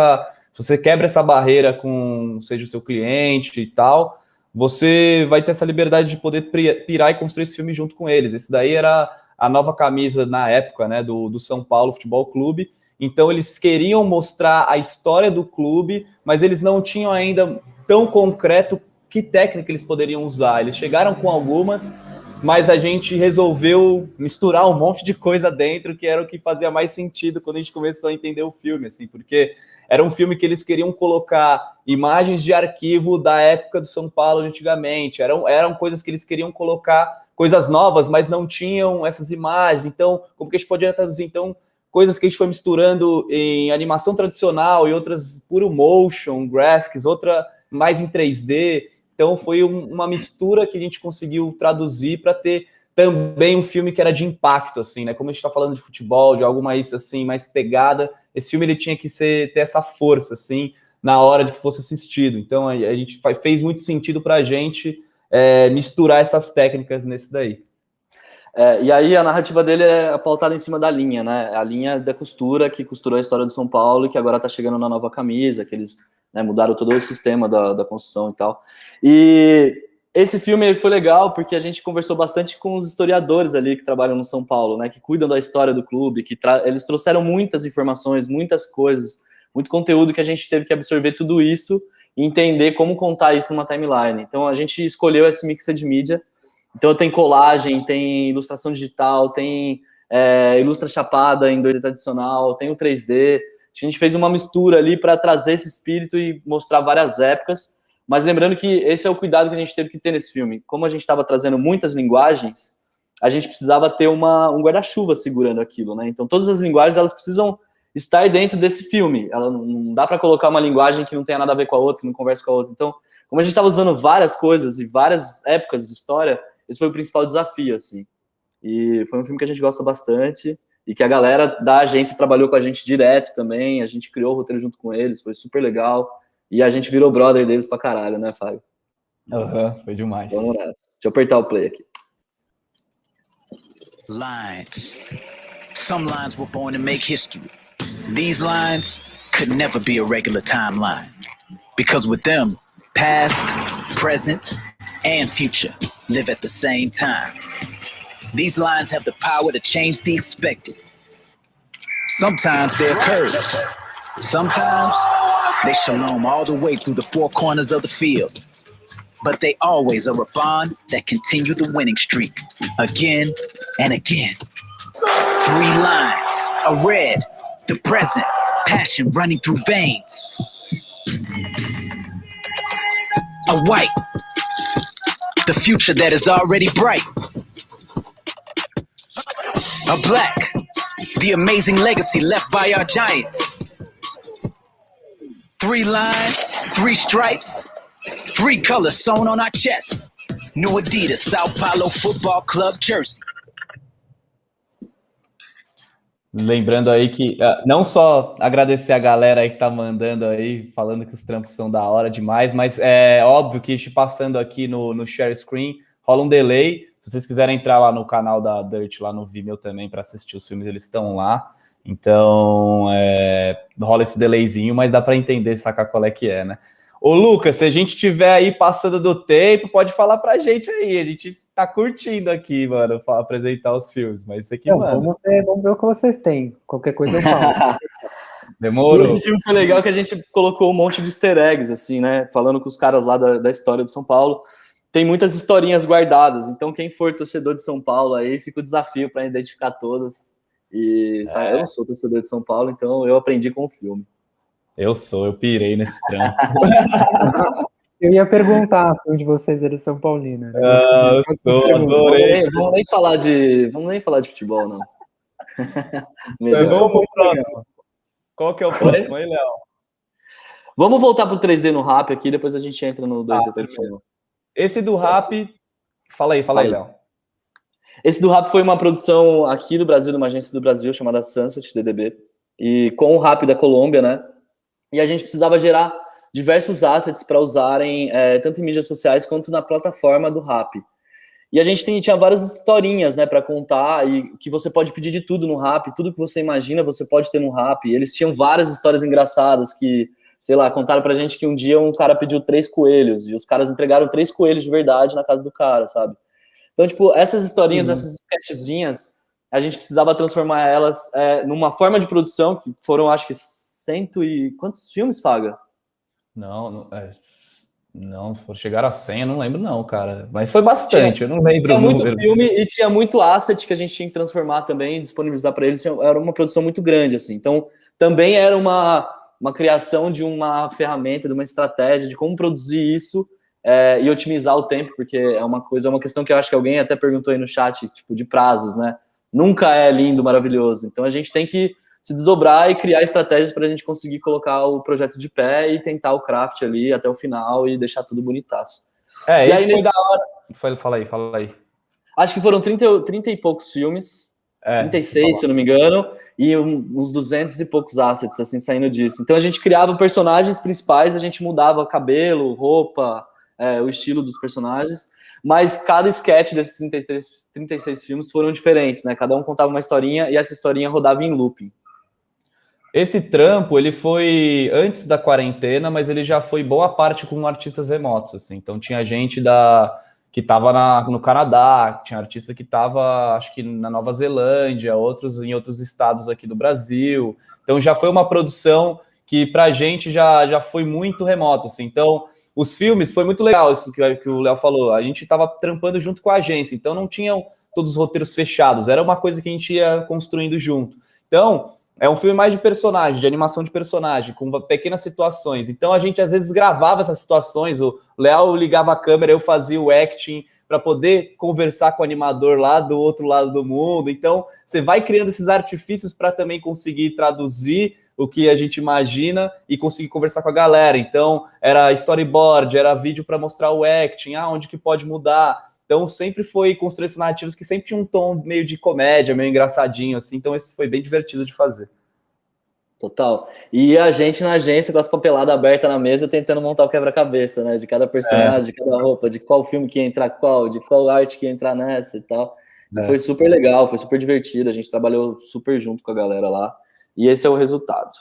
você quebra essa barreira com, seja o seu cliente e tal, você vai ter essa liberdade de poder pirar e construir esse filme junto com eles. Esse daí era a nova camisa na época, né, do São Paulo Futebol Clube. Então eles queriam mostrar a história do clube, mas eles não tinham ainda tão concreto que técnica eles poderiam usar. Eles chegaram com algumas, mas a gente resolveu misturar um monte de coisa dentro, que era o que fazia mais sentido quando a gente começou a entender o filme, assim, porque era um filme que eles queriam colocar imagens de arquivo da época do São Paulo de antigamente, eram coisas que eles queriam colocar, coisas novas, mas não tinham essas imagens. Então, como que a gente poderia traduzir? Então, coisas que a gente foi misturando em animação tradicional e outras puro motion, graphics, outra mais em 3D. Então, foi uma mistura que a gente conseguiu traduzir para ter também um filme que era de impacto, assim, né? Como a gente está falando de futebol, de algo mais, assim, mais pegada, esse filme ele tinha que ter essa força, assim, na hora de que fosse assistido. Então, a gente fez muito sentido para a gente misturar essas técnicas nesse daí. E aí a narrativa dele é pautada em cima da linha, né? A linha da costura, que costurou a história do São Paulo e que agora tá chegando na nova camisa, que eles mudaram todo o sistema da construção e tal. E esse filme foi legal porque a gente conversou bastante com os historiadores ali que trabalham no São Paulo, né? Que cuidam da história do clube, eles trouxeram muitas informações, muitas coisas, muito conteúdo que a gente teve que absorver tudo isso e entender como contar isso numa timeline. Então a gente escolheu esse mixed media. Então tem colagem, tem ilustração digital, tem ilustra chapada em 2D tradicional, tem o 3D. A gente fez uma mistura ali para trazer esse espírito e mostrar várias épocas, mas lembrando que esse é o cuidado que a gente teve que ter nesse filme. Como a gente estava trazendo muitas linguagens, a gente precisava ter um guarda-chuva segurando aquilo, né? Então todas as linguagens elas precisam estar dentro desse filme. Ela não dá para colocar uma linguagem que não tenha nada a ver com a outra, que não converse com a outra. Então, como a gente estava usando várias coisas e várias épocas de história, esse foi o principal desafio, assim. E foi um filme que a gente gosta bastante e que a galera da agência trabalhou com a gente direto também. A gente criou o roteiro junto com eles, foi super legal. E a gente virou brother deles pra caralho, né, Fábio? Foi demais. Vamos nessa. Deixa eu apertar o play aqui. Lines. Some lines were born to make history. These lines could never be a regular timeline. Because with them, past, present, and future live at the same time. These lines have the power to change the expected. Sometimes they're curves. Sometimes they shalom all the way through the four corners of the field. But they always are a bond that continue the winning streak again and again. 3 lines, a red, the present, passion running through veins. A white, the future that is already bright. A black, the amazing legacy left by our giants. 3 lines, 3 stripes, 3 colors sewn on our chests. New Adidas Sao Paulo Football Club jersey. Lembrando aí que não só agradecer a galera aí que tá mandando aí, falando que os trampos são da hora demais, mas é óbvio que passando aqui no share screen, rola um delay. Se vocês quiserem entrar lá no canal da Dirt, lá no Vimeo também, para assistir os filmes, eles estão lá. Então, rola esse delayzinho, mas dá para entender, sacar qual é que é, né? Ô, Lucas, se a gente tiver aí passando do tempo, pode falar pra gente aí. A gente tá curtindo aqui, mano, apresentar os filmes, mas isso aqui, mano... Vamos ver o que vocês têm. Qualquer coisa eu falo. Demorou. E esse filme foi legal que a gente colocou um monte de easter eggs, assim, né? Falando com os caras lá da história do São Paulo. Tem muitas historinhas guardadas, então quem for torcedor de São Paulo aí, fica o desafio para identificar todas. E sabe, eu não sou torcedor de São Paulo, então eu aprendi com o filme. Eu pirei nesse trampo. Eu ia perguntar se um de vocês era São Paulino. Né? Eu sou, adorei. Vamos nem falar de futebol, não. Vamos pro próximo. Qual que é o próximo aí, Léo? Vamos voltar pro 3D no rap aqui, depois a gente entra no 2D tradicional. Esse do rap... Fala aí, Léo. Esse do rap foi uma produção aqui do Brasil, de uma agência do Brasil chamada Sunset DDB, e com o rap da Colômbia, né? E a gente precisava gerar diversos assets para usarem tanto em mídias sociais quanto na plataforma do rap. E a gente tinha várias historinhas, né, para contar, e que você pode pedir de tudo no rap, tudo que você imagina você pode ter no rap. E eles tinham várias histórias engraçadas que, sei lá, contaram pra gente que um dia um cara pediu 3 coelhos, e os caras entregaram 3 coelhos de verdade na casa do cara, sabe? Então, tipo, essas historinhas, essas sketchzinhas a gente precisava transformar elas numa forma de produção, que foram, acho que, quantos filmes, Faga? Não, chegaram a 100, eu não lembro não, cara. Mas foi bastante, eu não lembro. Tinha muito filme e tinha muito asset que a gente tinha que transformar também e disponibilizar para eles. Era uma produção muito grande, assim. Então, também era uma criação de uma ferramenta, de uma estratégia de como produzir isso e otimizar o tempo, porque é uma questão que eu acho que alguém até perguntou aí no chat, tipo, de prazos, né? Nunca é lindo, maravilhoso. Então, a gente tem que se desdobrar e criar estratégias para a gente conseguir colocar o projeto de pé e tentar o craft ali até o final e deixar tudo bonitaço. E aí, foi da hora. Fala aí. Acho que foram 30 e poucos filmes, 36, se eu não me engano, e uns 200 e poucos assets, assim, saindo disso. Então a gente criava personagens principais, a gente mudava cabelo, roupa, o estilo dos personagens, mas cada sketch desses 36 filmes foram diferentes, né? Cada um contava uma historinha e essa historinha rodava em looping. Esse trampo, ele foi antes da quarentena, mas ele já foi boa parte com artistas remotos, assim. Então tinha gente que estava no Canadá, tinha artista que estava, acho que na Nova Zelândia, outros em outros estados aqui do Brasil. Então já foi uma produção que pra gente já foi muito remoto, assim. Então os filmes, foi muito legal isso que o Léo falou. A gente estava trampando junto com a agência, então não tinham todos os roteiros fechados. Era uma coisa que a gente ia construindo junto. Então é um filme mais de personagem, de animação de personagem, com pequenas situações. Então, a gente, às vezes, gravava essas situações. O Léo ligava a câmera, eu fazia o acting para poder conversar com o animador lá do outro lado do mundo. Então, você vai criando esses artifícios para também conseguir traduzir o que a gente imagina e conseguir conversar com a galera. Então, era storyboard, era vídeo para mostrar o acting, onde que pode mudar. Então, sempre foi construir essas narrativas que sempre tinha um tom meio de comédia, meio engraçadinho, assim. Então, isso foi bem divertido de fazer. Total. E a gente na agência com as papeladas abertas na mesa tentando montar o quebra-cabeça, né? De cada personagem, de cada roupa, de qual filme que ia entrar qual, de qual arte que ia entrar nessa e tal. E foi super legal, foi super divertido. A gente trabalhou super junto com a galera lá. E esse é o resultado.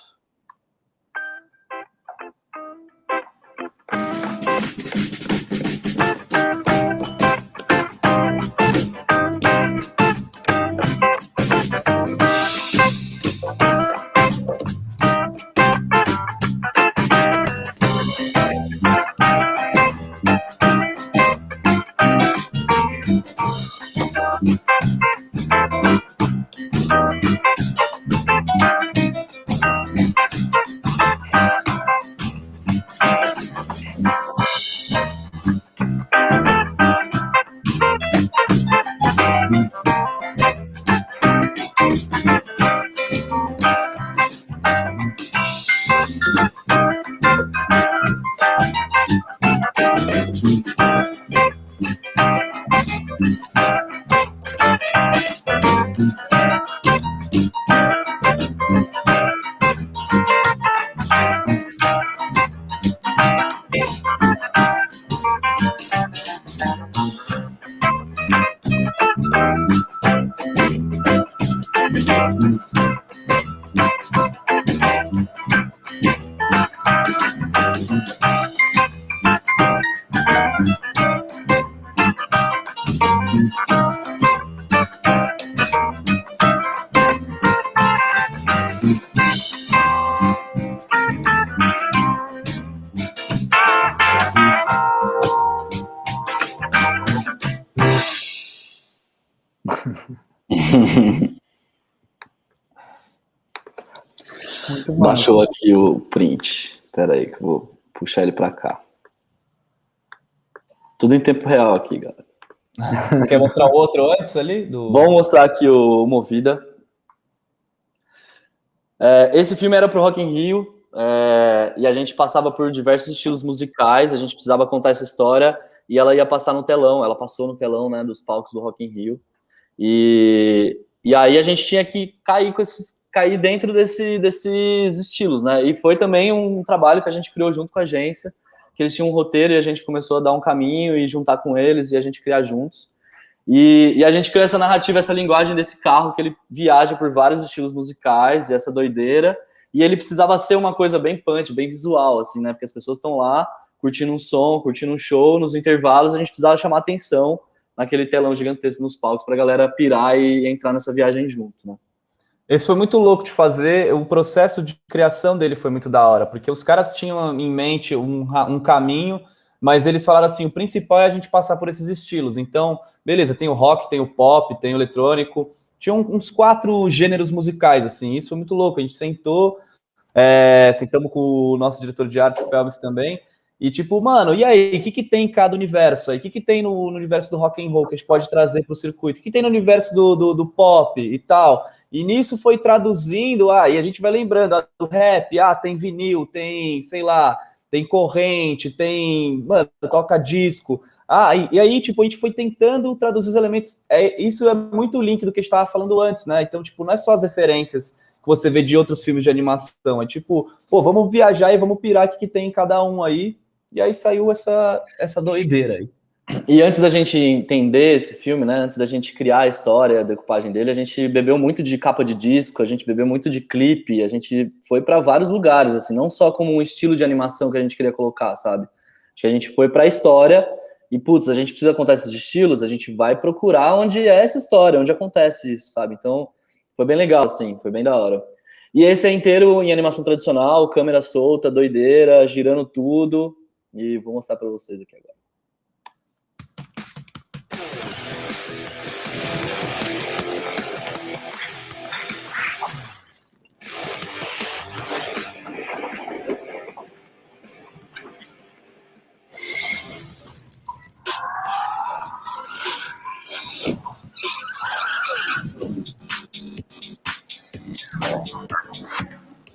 Baixou aqui o print. Espera aí que eu vou puxar ele para cá. Tudo em tempo real aqui, galera. Quer mostrar o outro antes ali? Vamos mostrar aqui o Movida. Esse filme era pro Rock in Rio e a gente passava por diversos estilos musicais. A gente precisava contar essa história e ela ia passar no telão. Ela passou no telão, né, dos palcos do Rock in Rio. E aí a gente tinha que cair dentro desses estilos, né? E foi também um trabalho que a gente criou junto com a agência, que eles tinham um roteiro e a gente começou a dar um caminho e juntar com eles e a gente criar juntos. E a gente criou essa narrativa, essa linguagem desse carro que ele viaja por vários estilos musicais e essa doideira. E ele precisava ser uma coisa bem punch, bem visual, assim, né? Porque as pessoas estão lá curtindo um som, curtindo um show, nos intervalos a gente precisava chamar atenção naquele telão gigantesco nos palcos pra galera pirar e entrar nessa viagem junto, né? Esse foi muito louco de fazer, o processo de criação dele foi muito da hora, porque os caras tinham em mente um caminho, mas eles falaram assim, o principal é a gente passar por esses estilos. Então, beleza, tem o rock, tem o pop, tem o eletrônico, tinha uns 4 gêneros musicais, assim, isso foi muito louco. A gente sentou, sentamos com o nosso diretor de arte, o Felmes, também, e tipo, mano, e aí, o que tem em cada universo aí? O que tem no universo do rock and roll que a gente pode trazer para o circuito? O que tem no universo do pop e tal? E nisso foi traduzindo, e a gente vai lembrando, do rap, tem vinil, tem, sei lá, tem corrente, tem, mano, toca disco. E aí, tipo, a gente foi tentando traduzir os elementos. Isso é muito link do que a gente estava falando antes, né? Então, tipo, não é só as referências que você vê de outros filmes de animação, é tipo, pô, vamos viajar e vamos pirar o que tem em cada um aí. E aí saiu essa doideira aí. E antes da gente entender esse filme, né, antes da gente criar a história, a decupagem dele, a gente bebeu muito de capa de disco, a gente bebeu muito de clipe, a gente foi para vários lugares, assim, não só como um estilo de animação que a gente queria colocar, sabe? Acho que a gente foi para a história e, putz, a gente precisa contar esses estilos, a gente vai procurar onde é essa história, onde acontece isso, sabe? Então, foi bem legal, assim, foi bem da hora. E esse é inteiro em animação tradicional, câmera solta, doideira, girando tudo, e vou mostrar para vocês aqui agora.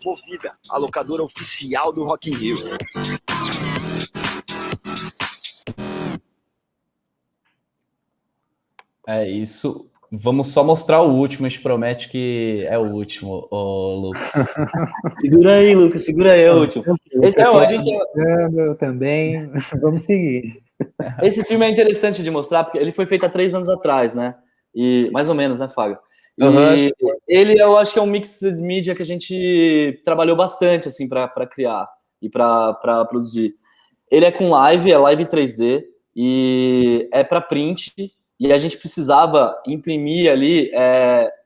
Movida, a locadora oficial do Rock in Rio. É isso. Vamos só mostrar o último, a gente promete que é o último, Lucas. Segura aí, Lucas, segura aí, é o último. Esse é o eu também. Vamos seguir. Esse filme é interessante de mostrar, porque ele foi feito há 3 anos atrás, né? E, mais ou menos, né, Fábio? E ele, eu acho que é um mix de mídia que a gente trabalhou bastante, assim, para criar e para produzir. Ele é com live, é live 3D, e é para print, e a gente precisava imprimir ali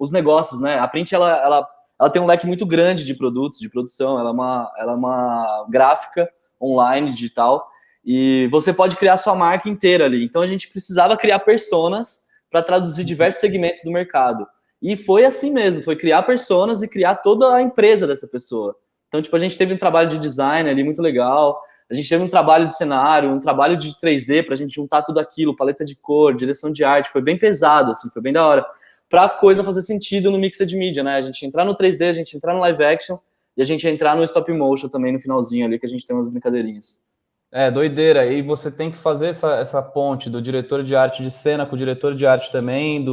os negócios, né? A print, ela tem um leque muito grande de produtos, de produção, ela é uma gráfica online, digital, e você pode criar sua marca inteira ali. Então, a gente precisava criar personas para traduzir diversos segmentos do mercado. E foi assim mesmo, foi criar personas e criar toda a empresa dessa pessoa. Então, tipo, a gente teve um trabalho de design ali muito legal, a gente teve um trabalho de cenário, um trabalho de 3D pra gente juntar tudo aquilo, paleta de cor, direção de arte, foi bem pesado, assim, foi bem da hora. Pra coisa fazer sentido no mixed media, né? A gente entrar no 3D, a gente entrar no live action e a gente entrar no stop motion também no finalzinho ali, que a gente tem umas brincadeirinhas. Doideira. E você tem que fazer essa ponte do diretor de arte de cena com o diretor de arte também,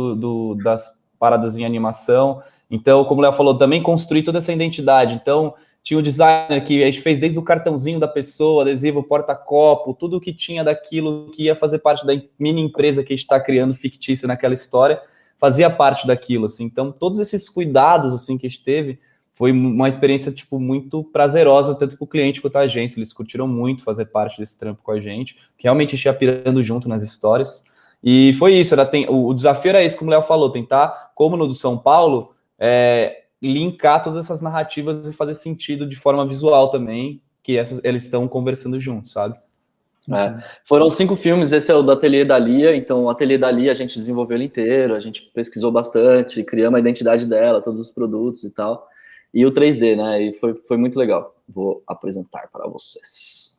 das paradas em animação. Então, como o Léo falou, também construir toda essa identidade. Então, tinha o designer que a gente fez desde o cartãozinho da pessoa, adesivo, porta-copo, tudo que tinha daquilo que ia fazer parte da mini empresa que a gente está criando fictícia naquela história, fazia parte daquilo, assim. Então, todos esses cuidados, assim, que a gente teve, foi uma experiência, tipo, muito prazerosa, tanto para o cliente quanto a agência. Eles curtiram muito fazer parte desse trampo com a gente, que realmente a gente ia pirando junto nas histórias. E foi isso, o desafio era esse, como o Léo falou, tentar, como no do São Paulo, linkar todas essas narrativas e fazer sentido de forma visual também, que eles estão conversando juntos, sabe? Foram 5 filmes, esse é o do Ateliê da Lia, então o Ateliê da Lia a gente desenvolveu ele inteiro, a gente pesquisou bastante, criamos a identidade dela, todos os produtos e tal, e o 3D, né, e foi muito legal. Vou apresentar para vocês.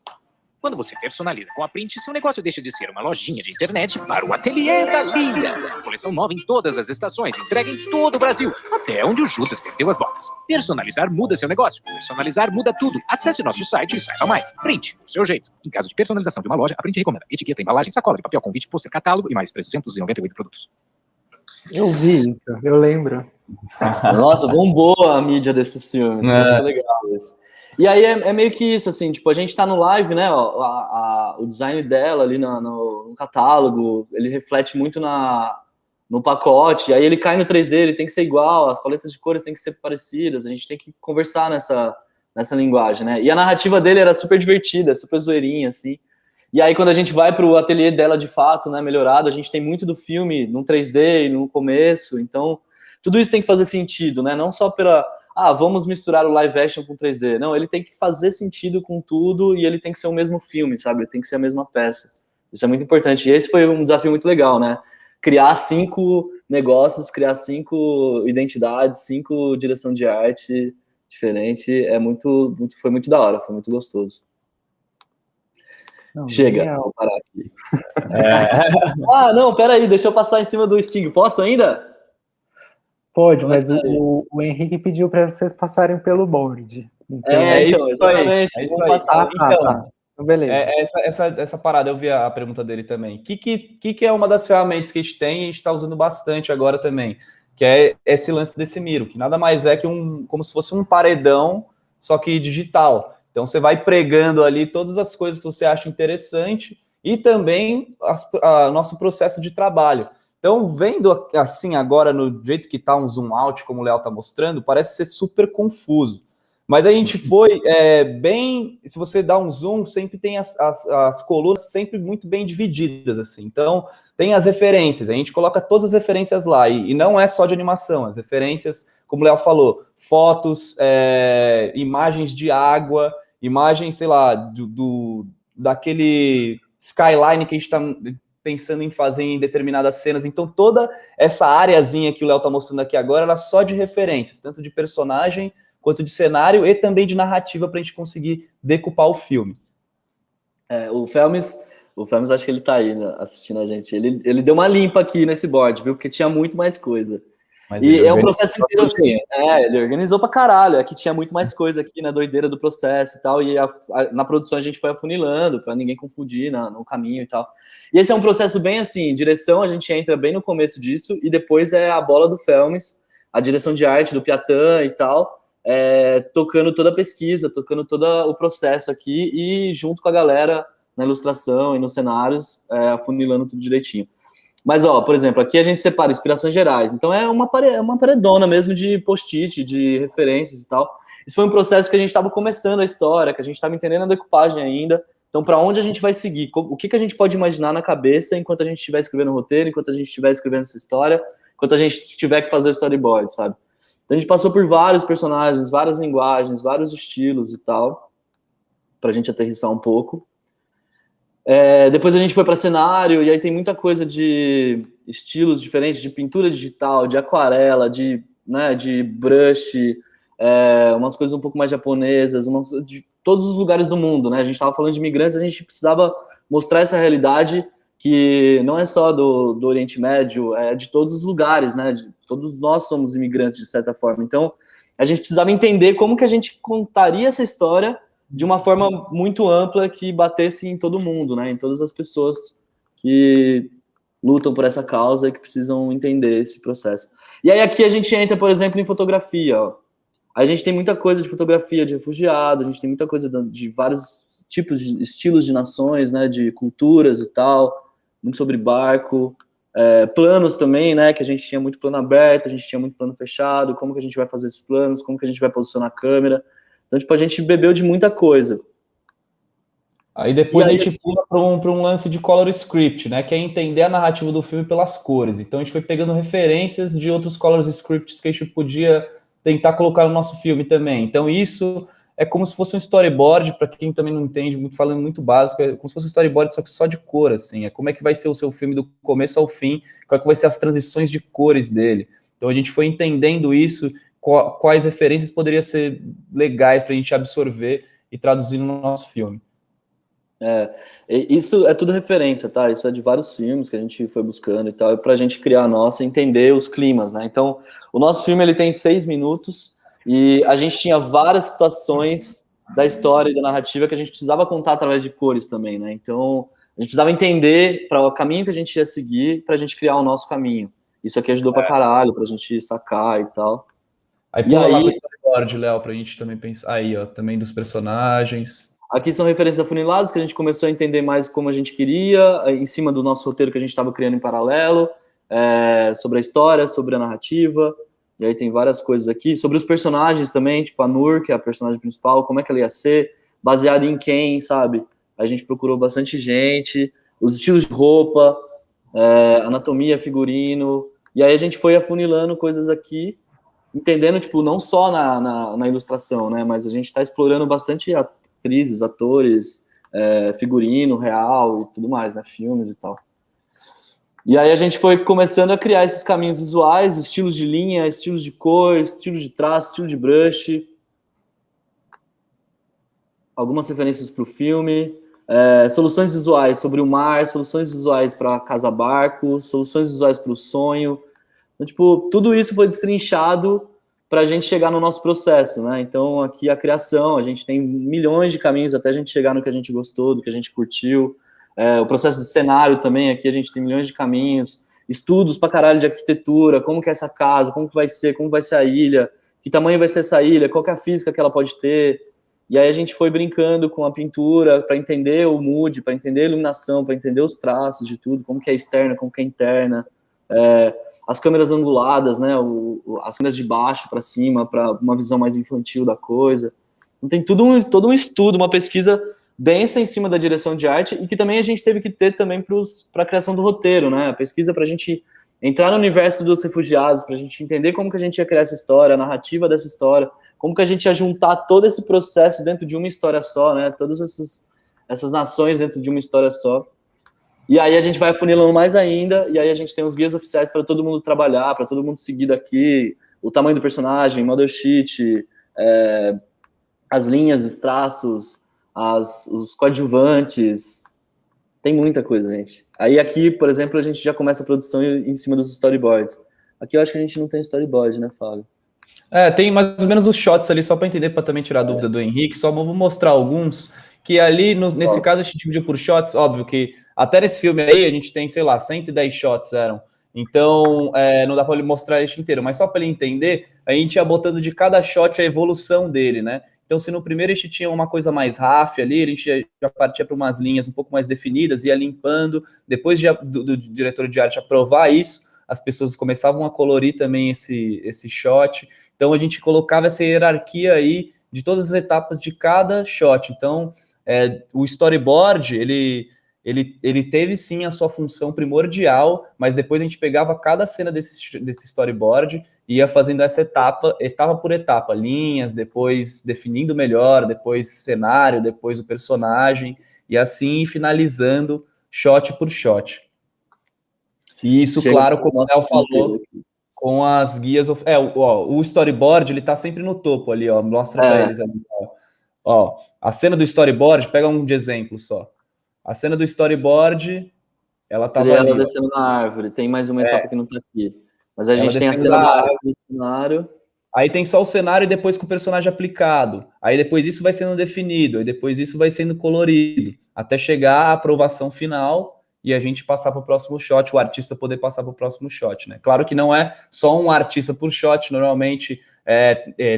Quando você personaliza com a Print, seu negócio deixa de ser uma lojinha de internet para o Ateliê da Lia. Coleção nova em todas as estações, entrega em todo o Brasil, até onde o Judas perdeu as botas. Personalizar muda seu negócio. Personalizar muda tudo. Acesse nosso site e saiba mais. Print, do seu jeito. Em caso de personalização de uma loja, a Print recomenda etiqueta, embalagem, sacola de papel, convite, pôster, catálogo e mais 398 produtos. Eu vi isso, eu lembro. Nossa, bombou a mídia desses filmes. Muito legal isso. E aí é meio que isso, assim, tipo, a gente tá no live, né, ó, o design dela ali no catálogo, ele reflete muito no pacote, aí ele cai no 3D, ele tem que ser igual, as paletas de cores têm que ser parecidas, a gente tem que conversar nessa linguagem, né, e a narrativa dele era super divertida, super zoeirinha, assim, E aí, quando a gente vai pro ateliê dela de fato, né, melhorado, a gente tem muito do filme no 3D no começo, então tudo isso tem que fazer sentido, né? Não só vamos misturar o live action com 3D. Não, ele tem que fazer sentido com tudo e ele tem que ser o mesmo filme, sabe? Ele tem que ser a mesma peça. Isso é muito importante. E esse foi um desafio muito legal, né? Criar 5 negócios, criar 5 identidades, 5 direção de arte diferente. Foi muito da hora, foi muito gostoso. Não, Chega, genial. vou parar aqui. Não, peraí, deixa eu passar em cima do Sting. Posso ainda? Pode, mas o Henrique pediu para vocês passarem pelo board. Então, isso exatamente. aí, é isso Vamos aí. passar. Então, beleza. Essa parada, eu vi a pergunta dele também. O que é uma das ferramentas que a gente tem e a gente está usando bastante agora também? Que é esse lance desse Miro, que nada mais é que como se fosse um paredão, só que digital. Então você vai pregando ali todas as coisas que você acha interessante e também nosso processo de trabalho. Então, vendo assim agora no jeito que está um zoom out, como o Léo está mostrando, parece ser super confuso. Mas a gente foi bem... Se você dá um zoom, sempre tem as colunas sempre muito bem divididas, assim. Então, tem as referências. A gente coloca todas as referências lá. E não é só de animação. As referências, como o Léo falou, fotos, imagens de água, imagens, sei lá, daquele skyline que a gente está pensando em fazer em determinadas cenas. Então, toda essa areazinha que o Léo está mostrando aqui agora, ela é só de referências, tanto de personagem quanto de cenário e também de narrativa para a gente conseguir decupar o filme. O Felmes acho que ele tá aí, né, assistindo a gente. Ele deu uma limpa aqui nesse board, viu? Porque tinha muito mais coisa. Mas e é um processo inteiro. Ele organizou pra caralho. Aqui tinha muito mais coisa aqui na doideira do processo e tal. E na produção a gente foi afunilando pra ninguém confundir no caminho e tal. E esse é um processo bem assim, direção, a gente entra bem no começo disso, e depois é a bola do Felmes, a direção de arte do Piatan e tal, tocando toda a pesquisa, tocando todo o processo aqui, e junto com a galera na ilustração e nos cenários, afunilando tudo direitinho. Mas, por exemplo, aqui a gente separa inspirações gerais. Então, é uma paredona mesmo de post-it, de referências e tal. Isso foi um processo que a gente estava começando a história, que a gente estava entendendo a decupagem ainda. Então, para onde a gente vai seguir? O que a gente pode imaginar na cabeça enquanto a gente estiver escrevendo o roteiro, enquanto a gente estiver escrevendo essa história, enquanto a gente tiver que fazer o storyboard, sabe? Então, a gente passou por vários personagens, várias linguagens, vários estilos e tal, para a gente aterrissar um pouco. Depois a gente foi para cenário, e aí tem muita coisa de estilos diferentes, de pintura digital, de aquarela, de brush, umas coisas um pouco mais japonesas, de todos os lugares do mundo, né? A gente estava falando de imigrantes, a gente precisava mostrar essa realidade que não é só do Oriente Médio, é de todos os lugares, né? Todos nós somos imigrantes, de certa forma. Então, a gente precisava entender como que a gente contaria essa história de uma forma muito ampla que batesse em todo mundo, né? Em todas as pessoas que lutam por essa causa e que precisam entender esse processo. E aí aqui a gente entra, por exemplo, em fotografia. A gente tem muita coisa de fotografia de refugiado, a gente tem muita coisa de vários tipos de estilos de nações, né? De culturas e tal, muito sobre barco, planos também, né? Que a gente tinha muito plano aberto, a gente tinha muito plano fechado, como que a gente vai fazer esses planos, como que a gente vai posicionar a câmera. Então, a gente bebeu de muita coisa. Aí depois a gente pula para um lance de color script, né? Que é entender a narrativa do filme pelas cores. Então, a gente foi pegando referências de outros color scripts que a gente podia tentar colocar no nosso filme também. Então, isso é como se fosse um storyboard, para quem também não entende, falando muito básico, é como se fosse um storyboard, só que só de cor, assim. É como é que vai ser o seu filme do começo ao fim, qual é que vai ser as transições de cores dele. Então, a gente foi entendendo isso, quais referências poderiam ser legais para a gente absorver e traduzir no nosso filme. Isso é tudo referência, tá? Isso é de vários filmes que a gente foi buscando e tal, para a gente criar a nossa e entender os climas, né? Então, o nosso filme ele tem 6 minutos e a gente tinha várias situações da história e da narrativa que a gente precisava contar através de cores também, né? Então, a gente precisava entender para o caminho que a gente ia seguir para a gente criar o nosso caminho. Isso aqui ajudou pra caralho, pra gente sacar e tal. Aí pula lá pro storyboard, Léo, pra gente também pensar. Aí, ó, também dos personagens. Aqui são referências afuniladas, que a gente começou a entender mais como a gente queria, em cima do nosso roteiro que a gente estava criando em paralelo, sobre a história, sobre a narrativa, e aí tem várias coisas aqui, sobre os personagens também, tipo a Nur, que é a personagem principal, como é que ela ia ser, baseado em quem, sabe? a gente procurou bastante gente, os estilos de roupa, anatomia, figurino, e aí a gente foi afunilando coisas aqui, entendendo, tipo, não só na ilustração, né, mas a gente tá explorando bastante atrizes, atores, figurino real e tudo mais, né, filmes e tal. E aí a gente foi começando a criar esses caminhos visuais, estilos de linha, estilos de cor, estilos de traço, estilo de brush, algumas referências para o filme, soluções visuais sobre o mar, soluções visuais para casa-barco, soluções visuais para o sonho. Então, tipo, tudo isso foi destrinchado para a gente chegar no nosso processo, né? Então, aqui a criação, a gente tem milhões de caminhos até a gente chegar no que a gente gostou, do que a gente curtiu. O processo de cenário também, aqui a gente tem milhões de caminhos, estudos pra caralho de arquitetura, como que é essa casa, como vai ser a ilha, que tamanho vai ser essa ilha, qual que é a física que ela pode ter. E aí a gente foi brincando com a pintura para entender o mood, para entender a iluminação, para entender os traços de tudo, como que é externa, como que é interna. As câmeras anguladas, né, as câmeras de baixo para cima, para uma visão mais infantil da coisa. Então tem todo um estudo, uma pesquisa densa em cima da direção de arte, e que também a gente teve que ter também para a criação do roteiro, né? A pesquisa para a gente entrar no universo dos refugiados, para a gente entender como que a gente ia criar essa história, a narrativa dessa história, como que a gente ia juntar todo esse processo dentro de uma história só, né? Todas essas nações dentro de uma história só. E aí a gente vai afunilando mais ainda, e aí a gente tem os guias oficiais para todo mundo trabalhar, para todo mundo seguir daqui, o tamanho do personagem, model sheet, as linhas, os traços, os coadjuvantes, tem muita coisa, gente. Aí aqui, por exemplo, a gente já começa a produção em cima dos storyboards. Aqui eu acho que a gente não tem storyboard, né, Fábio? Tem mais ou menos os shots ali, só para entender, para também tirar a dúvida do Henrique, só vou mostrar alguns, que ali, nesse caso, a gente dividiu por shots, óbvio que até nesse filme aí, a gente tem, sei lá, 110 shots eram. Então, não dá para ele mostrar isso inteiro, mas só para ele entender, a gente ia botando de cada shot a evolução dele, né? Então, se no primeiro a gente tinha uma coisa mais raf ali, a gente já partia para umas linhas um pouco mais definidas, ia limpando. Depois do diretor de arte aprovar isso, as pessoas começavam a colorir também esse shot. Então, a gente colocava essa hierarquia aí de todas as etapas de cada shot. Então, o storyboard, ele teve sim a sua função primordial, mas depois a gente pegava cada cena desse storyboard e ia fazendo essa etapa por etapa, linhas, depois definindo melhor, depois cenário, depois o personagem, e assim finalizando shot por shot. E isso, claro, como o Léo falou, com as guias... o storyboard, ele tá sempre no topo ali, ó, mostra para eles ali, ó. A cena do storyboard, pega um de exemplo só. A cena do storyboard, ela tava ali. Ela descendo na árvore, tem mais uma etapa que não tá aqui. Mas a gente tem a cena da árvore do cenário. Aí tem só o cenário e depois com o personagem aplicado. Aí depois isso vai sendo definido, aí depois isso vai sendo colorido, até chegar à aprovação final e a gente passar para o próximo shot, o artista poder passar para o próximo shot, né? Claro que não é só um artista por shot, normalmente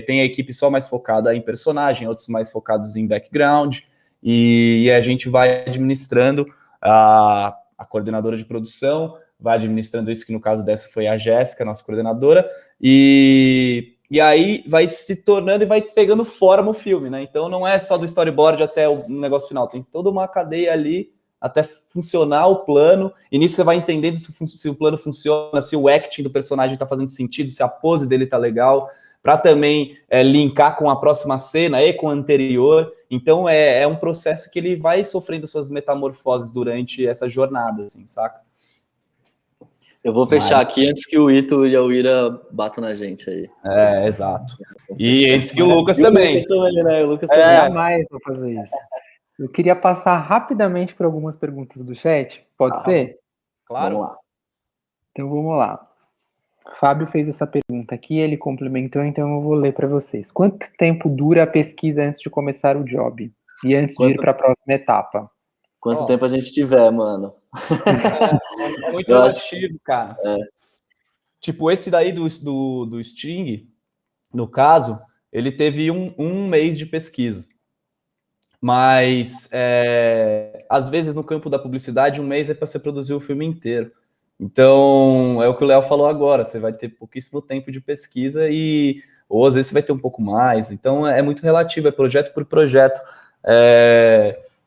tem a equipe só mais focada em personagem, outros mais focados em background, e a gente vai administrando a coordenadora de produção, vai administrando isso, que no caso dessa foi a Jéssica, nossa coordenadora, e aí vai se tornando e vai pegando forma o filme, né? Então não é só do storyboard até o negócio final, tem toda uma cadeia ali até funcionar o plano, e nisso você vai entendendo se o plano funciona, se o acting do personagem tá fazendo sentido, se a pose dele tá legal, para também linkar com a próxima cena e com a anterior. Então é um processo que ele vai sofrendo suas metamorfoses durante essa jornada, assim, saca? Eu vou fechar aqui antes que o Ito e a Uira batam na gente aí. Exato. E antes que o Lucas também. O Lucas também. Jamais vou fazer isso. Eu queria passar rapidamente por algumas perguntas do chat. Pode ser? Claro. Vamos lá. Então vamos lá. Fábio fez essa pergunta aqui, ele complementou, então eu vou ler para vocês. Quanto tempo dura a pesquisa antes de começar o job? E antes de ir para a próxima etapa? Quanto tempo a gente tiver, mano? É muito relativo, cara. Tipo, esse daí do Sting, no caso, ele teve um mês de pesquisa. Mas, às vezes, no campo da publicidade, um mês é para você produzir o filme inteiro. Então, é o que o Léo falou agora, você vai ter pouquíssimo tempo de pesquisa ou às vezes você vai ter um pouco mais. Então, é muito relativo, é projeto por projeto.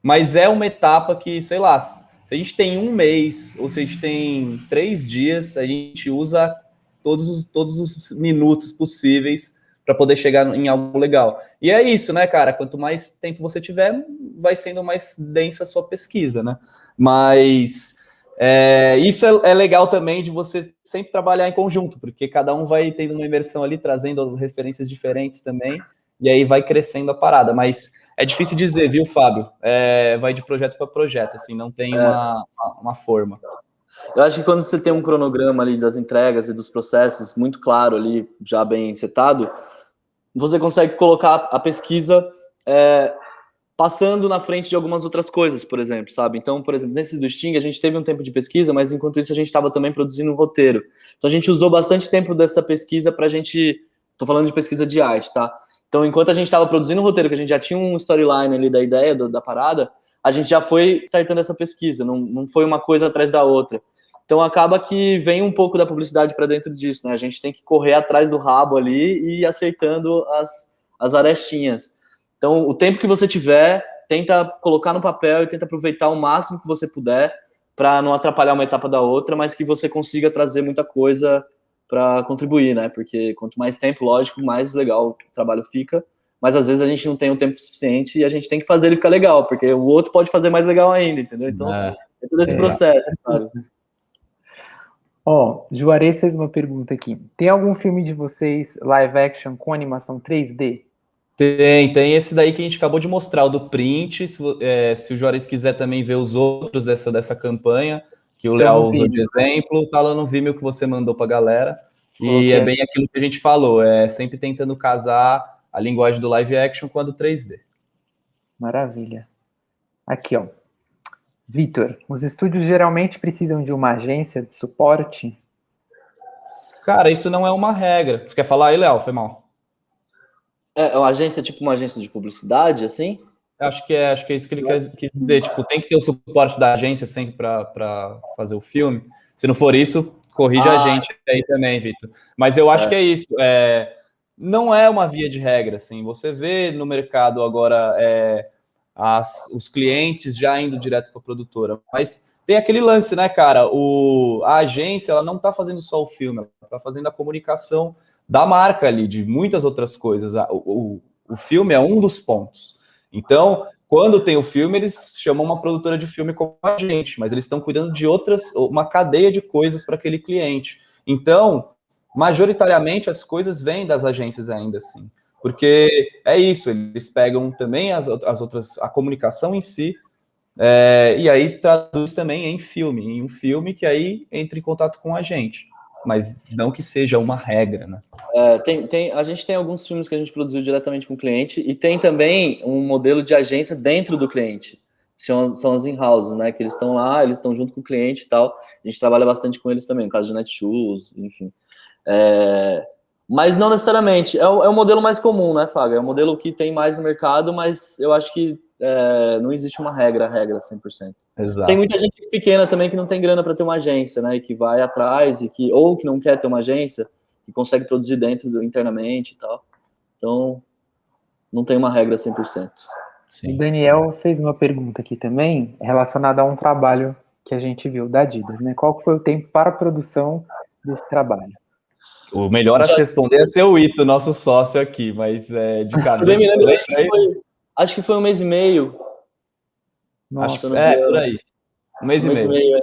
mas é uma etapa que, sei lá, se a gente tem um mês ou se a gente tem 3 dias, a gente usa todos os minutos possíveis para poder chegar em algo legal. E é isso, né, cara? Quanto mais tempo você tiver, vai sendo mais densa a sua pesquisa, né? Mas isso é legal também de você sempre trabalhar em conjunto, porque cada um vai tendo uma imersão ali, trazendo referências diferentes também, e aí vai crescendo a parada. Mas é difícil dizer, viu, Fábio? Vai de projeto para projeto, assim, não tem uma forma. Eu acho que quando você tem um cronograma ali das entregas e dos processos muito claro ali, já bem setado, você consegue colocar a pesquisa passando na frente de algumas outras coisas, por exemplo, sabe? Então, por exemplo, nesse do Sting, a gente teve um tempo de pesquisa, mas enquanto isso a gente estava também produzindo um roteiro. Então a gente usou bastante tempo dessa pesquisa pra gente... Tô falando de pesquisa de arte, tá? Então, enquanto a gente estava produzindo o roteiro, que a gente já tinha um storyline ali da ideia, da parada, a gente já foi startando essa pesquisa, não foi uma coisa atrás da outra. Então, acaba que vem um pouco da publicidade para dentro disso, né? A gente tem que correr atrás do rabo ali e ir acertando as arestinhas. Então, o tempo que você tiver, tenta colocar no papel e tenta aproveitar o máximo que você puder para não atrapalhar uma etapa da outra, mas que você consiga trazer muita coisa para contribuir, né? Porque quanto mais tempo, lógico, mais legal o trabalho fica. Mas às vezes a gente não tem o tempo suficiente e a gente tem que fazer ele ficar legal, porque o outro pode fazer mais legal ainda, entendeu? Então, é todo esse processo, sabe? Ó, Juarez fez uma pergunta aqui. Tem algum filme de vocês live action com animação 3D? Tem esse daí que a gente acabou de mostrar, o do Print. Se o Juarez quiser também ver os outros dessa campanha, que o Léo usou de exemplo, tá lá no Vimeo que você mandou pra galera. E é bem aquilo que a gente falou, sempre tentando casar a linguagem do live action com a do 3D. Maravilha. Aqui, ó. Vitor, os estúdios geralmente precisam de uma agência de suporte? Cara, isso não é uma regra. Você quer falar aí, Léo? Foi mal. É uma agência, tipo uma agência de publicidade, assim? Acho que é isso que ele quis dizer. Tipo, tem que ter o suporte da agência sempre para fazer o filme. Se não for isso, corrige a gente aí também, Vitor. Mas eu acho que é isso. Não é uma via de regra, assim. Você vê no mercado agora os clientes já indo direto para a produtora. Mas tem aquele lance, né, cara? A agência, ela não está fazendo só o filme, ela está fazendo a comunicação da marca ali, de muitas outras coisas. O filme é um dos pontos. Então, quando tem o filme, eles chamam uma produtora de filme como a gente, mas eles estão cuidando de uma cadeia de coisas para aquele cliente. Então, majoritariamente, as coisas vêm das agências ainda assim. Porque é isso, eles pegam também as outras, a comunicação em si, e aí traduz também em um filme que aí entra em contato com a gente. Mas não que seja uma regra, né? A gente tem alguns filmes que a gente produziu diretamente com o cliente e tem também um modelo de agência dentro do cliente. São as in-houses, né? Que eles estão lá, eles estão junto com o cliente e tal. A gente trabalha bastante com eles também, no caso de Netshoes, enfim. Mas não necessariamente. É o modelo mais comum, né, Faga? É o modelo que tem mais no mercado, mas eu acho que não existe uma regra 100%. Exato. Tem muita gente pequena também que não tem grana para ter uma agência, né? E que vai atrás, ou que não quer ter uma agência, que consegue produzir internamente e tal. Então, não tem uma regra 100%. Sim. O Daniel fez uma pergunta aqui também, relacionada a um trabalho que a gente viu da Adidas, né? Qual foi o tempo para a produção desse trabalho? O melhor a se responder é ser o Ito, nosso sócio aqui, mas de cabeça... Acho que foi 1 mês e meio. Nossa, por aí. 1 mês e meio.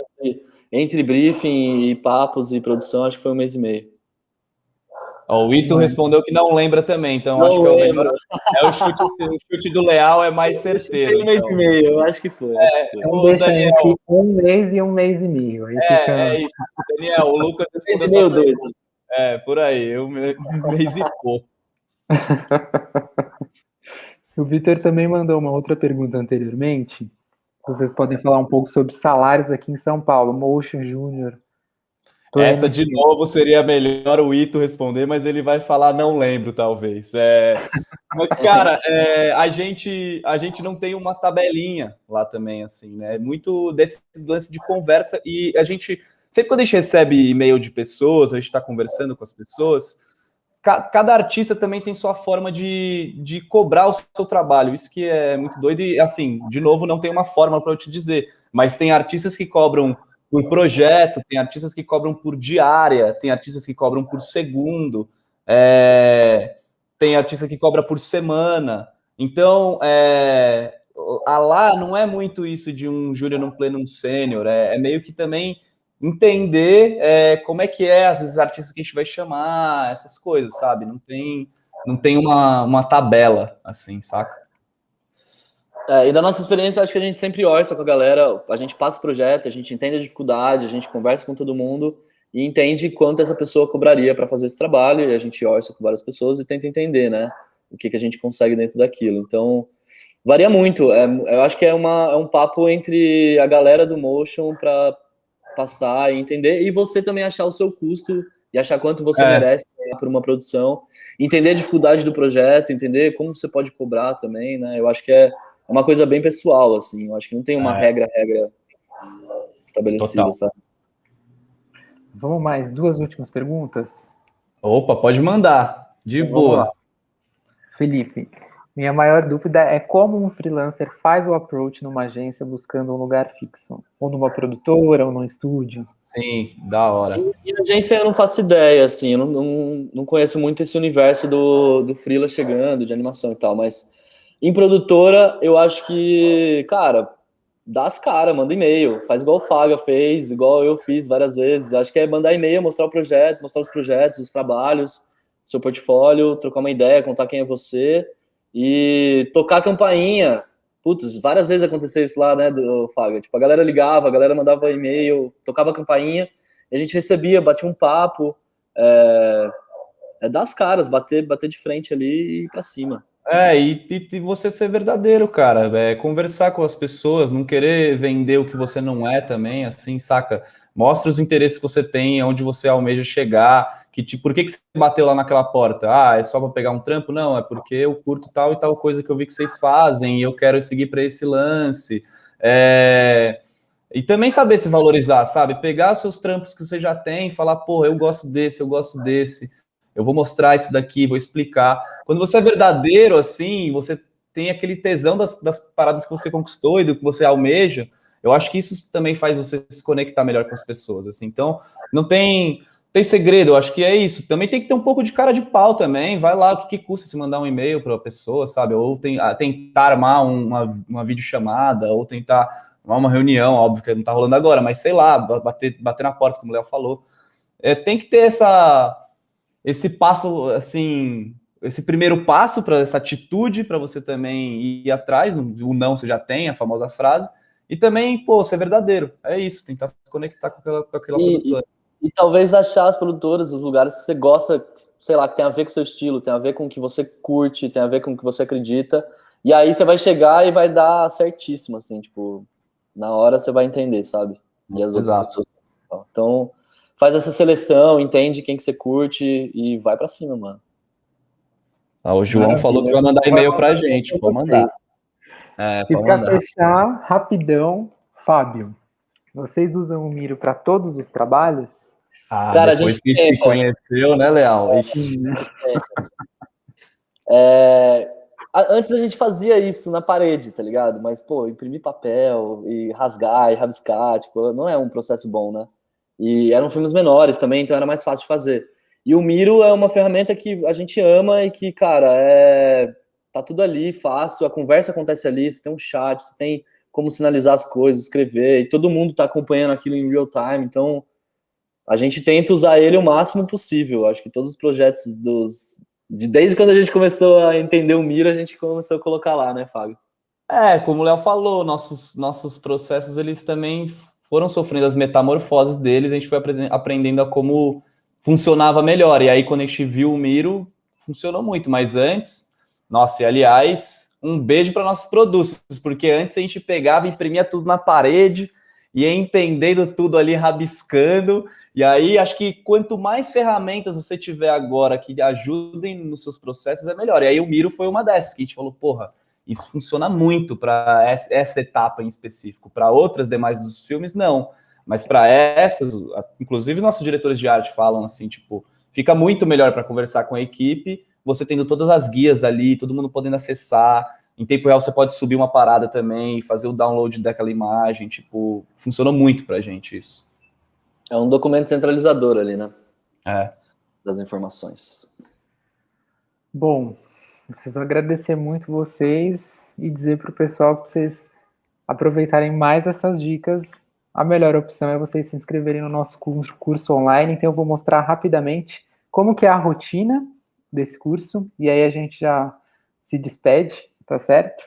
Entre briefing e papos e produção, acho que foi 1 mês e meio. O Ito respondeu que não lembra também, então acho que é o melhor. O chute do Leal é mais certeiro. 1 mês e meio, eu acho que foi. Então deixa entre 1 mês e 1 mês e meio. Aí é isso. Daniel, o Lucas respondeu 2. Por aí, 1 mês e pouco. O Vitor também mandou uma outra pergunta anteriormente. Vocês podem falar um pouco sobre salários aqui em São Paulo, Motion Júnior. Essa, de novo, seria melhor o Ito responder, mas ele vai falar não lembro, talvez. Mas, cara, a gente não tem uma tabelinha lá também, assim, né? Muito desse lance de conversa, e a gente, sempre quando a gente recebe e-mail de pessoas, a gente está conversando com as pessoas, cada artista também tem sua forma de cobrar o seu trabalho. Isso que é muito doido e, assim, de novo, não tem uma fórmula para eu te dizer, mas tem artistas que cobram por projeto, tem artistas que cobram por diária, tem artistas que cobram por segundo, tem artista que cobra por semana. Então, a lá não é muito isso de um júnior, um pleno, um sênior, é meio que também entender como é que às vezes, artistas que a gente vai chamar, essas coisas, sabe? Não tem uma tabela, assim, saca? E da nossa experiência, acho que a gente sempre orça com a galera, a gente passa o projeto, a gente entende a dificuldade, a gente conversa com todo mundo e entende quanto essa pessoa cobraria para fazer esse trabalho, e a gente orça com várias pessoas e tenta entender, né, o que a gente consegue dentro daquilo. Então, varia muito, eu acho que é um papo entre a galera do Motion para passar e entender, e você também achar o seu custo e achar quanto você merece por uma produção, entender a dificuldade do projeto, entender como você pode cobrar também, né, eu acho que é uma coisa bem pessoal, assim, eu acho que não tem uma regra estabelecida, Total. sabe? Vamos mais 2 últimas perguntas? Opa, pode mandar, de Então, vamos boa. lá. Felipe, minha maior dúvida é como um freelancer faz o approach numa agência buscando um lugar fixo? Ou numa produtora, ou num estúdio? Sim, da hora. E agência eu não faço ideia, assim, eu não conheço muito esse universo do freela chegando, de animação e tal, mas em produtora eu acho que, cara, dá as caras, manda e-mail, faz igual o Faga fez, igual eu fiz várias vezes, acho que é mandar e-mail, mostrar o projeto, mostrar os projetos, os trabalhos, seu portfólio, trocar uma ideia, contar quem é você e tocar a campainha. Putz, várias vezes aconteceu isso lá, né, do Faga. Tipo, a galera ligava, a galera mandava e-mail, tocava a campainha, e a gente recebia, batia um papo, dar as caras, bater de frente ali e ir pra cima. E você ser verdadeiro, cara, conversar com as pessoas, não querer vender o que você não é também, assim, saca? Mostra os interesses que você tem, onde você almeja chegar, por que você bateu lá naquela porta? Ah, é só para pegar um trampo? Não, é porque eu curto tal e tal coisa que eu vi que vocês fazem e eu quero seguir para esse lance. E também saber se valorizar, sabe? Pegar os seus trampos que você já tem e falar, pô, eu gosto desse, eu vou mostrar isso daqui, vou explicar. Quando você é verdadeiro, assim, você tem aquele tesão das paradas que você conquistou e do que você almeja, eu acho que isso também faz você se conectar melhor com as pessoas, assim. Então, não tem segredo, eu acho que é isso. Também tem que ter um pouco de cara de pau também, vai lá, o que custa se mandar um e-mail para a pessoa, sabe? Ou tentar armar uma videochamada, ou tentar armar uma reunião, óbvio que não tá rolando agora, mas sei lá, bater na porta, como o Léo falou. Tem que ter esse passo, assim, esse primeiro passo para essa atitude, para você também ir atrás, o não você já tem, a famosa frase, e também, pô, ser verdadeiro, é isso, tentar se conectar com aquela produtora. E talvez achar as produtoras, os lugares que você gosta, sei lá, que tem a ver com o seu estilo, tem a ver com o que você curte, tem a ver com o que você acredita, e aí você vai chegar e vai dar certíssimo, assim, tipo, na hora você vai entender, sabe? E as outras pessoas. Então, faz essa seleção, entende quem que você curte e vai pra cima, mano. O João falou que vai mandar e-mail pra gente, pode mandar. E para fechar, rapidão, Fábio, vocês usam o Miro para todos os trabalhos? Cara, depois que a gente se conheceu, né, Leal? Antes a gente fazia isso na parede, tá ligado? Mas, pô, imprimir papel e rasgar e rabiscar, tipo, não é um processo bom, né? E eram filmes menores também, então era mais fácil de fazer. E o Miro é uma ferramenta que a gente ama e que, cara, tá tudo ali, fácil, a conversa acontece ali, você tem um chat, você tem como sinalizar as coisas, escrever, e todo mundo tá acompanhando aquilo em real time, então a gente tenta usar ele o máximo possível. Acho que todos os projetos desde quando a gente começou a entender o Miro, a gente começou a colocar lá, né, Fábio? Como o Léo falou, nossos processos, eles também foram sofrendo as metamorfoses deles, a gente foi aprendendo a como funcionava melhor, e aí quando a gente viu o Miro, funcionou muito, mas antes, nossa, e aliás, um beijo para nossos produtos, porque antes a gente pegava e imprimia tudo na parede, ia entendendo tudo ali, rabiscando, e aí acho que quanto mais ferramentas você tiver agora que ajudem nos seus processos, é melhor. E aí o Miro foi uma dessas, que a gente falou, porra, isso funciona muito para essa etapa em específico, para outras demais dos filmes, não. Mas para essas, inclusive nossos diretores de arte falam assim, tipo, fica muito melhor para conversar com a equipe, você tendo todas as guias ali, todo mundo podendo acessar. Em tempo real você pode subir uma parada também, fazer o download daquela imagem, tipo, funcionou muito pra gente isso. É um documento centralizador ali, né? É. Das informações. Bom, eu preciso agradecer muito vocês e dizer para o pessoal que vocês aproveitarem mais essas dicas. A melhor opção é vocês se inscreverem no nosso curso online, então eu vou mostrar rapidamente como que é a rotina desse curso, e aí a gente já se despede, tá certo?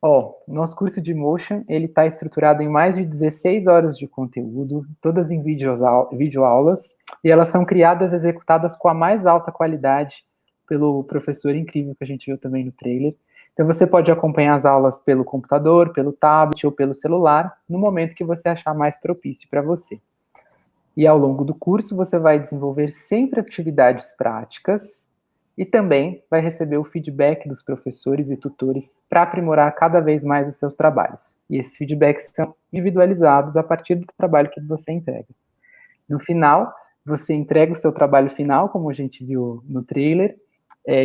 Ó, o nosso curso de Motion, ele está estruturado em mais de 16 horas de conteúdo, todas em videoaulas, e elas são criadas e executadas com a mais alta qualidade pelo professor incrível que a gente viu também no trailer. Então você pode acompanhar as aulas pelo computador, pelo tablet ou pelo celular, no momento que você achar mais propício para você. E ao longo do curso você vai desenvolver sempre atividades práticas e também vai receber o feedback dos professores e tutores para aprimorar cada vez mais os seus trabalhos. E esses feedbacks são individualizados a partir do trabalho que você entrega. No final, você entrega o seu trabalho final, como a gente viu no trailer,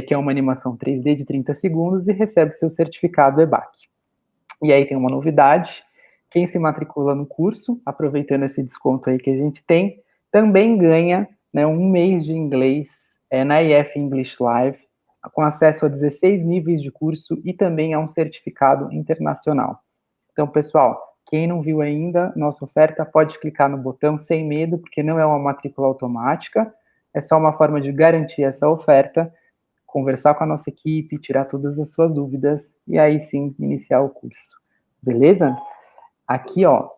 que é uma animação 3D de 30 segundos, e recebe o seu certificado EBAC. E aí tem uma novidade: quem se matricula no curso, aproveitando esse desconto aí que a gente tem, também ganha, né, um mês de inglês na IF English Live, com acesso a 16 níveis de curso e também a um certificado internacional. Então, pessoal, quem não viu ainda nossa oferta, pode clicar no botão sem medo, porque não é uma matrícula automática, é só uma forma de garantir essa oferta, conversar com a nossa equipe, tirar todas as suas dúvidas e aí sim iniciar o curso. Beleza? Aqui, ó,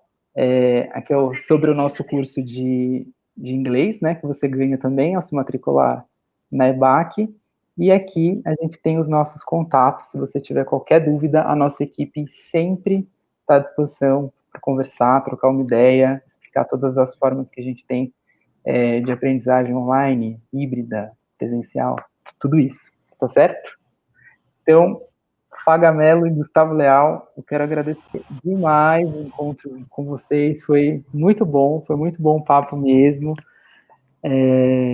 aqui é sobre o nosso curso de inglês, né, que você ganha também ao se matricular na EBAC. E aqui a gente tem os nossos contatos. Se você tiver qualquer dúvida, a nossa equipe sempre está à disposição para conversar, trocar uma ideia, explicar todas as formas que a gente tem de aprendizagem online, híbrida, presencial, tudo isso, tá certo? Então, Fagamelo e Gustavo Leal, eu quero agradecer demais o encontro com vocês, foi muito bom o papo mesmo.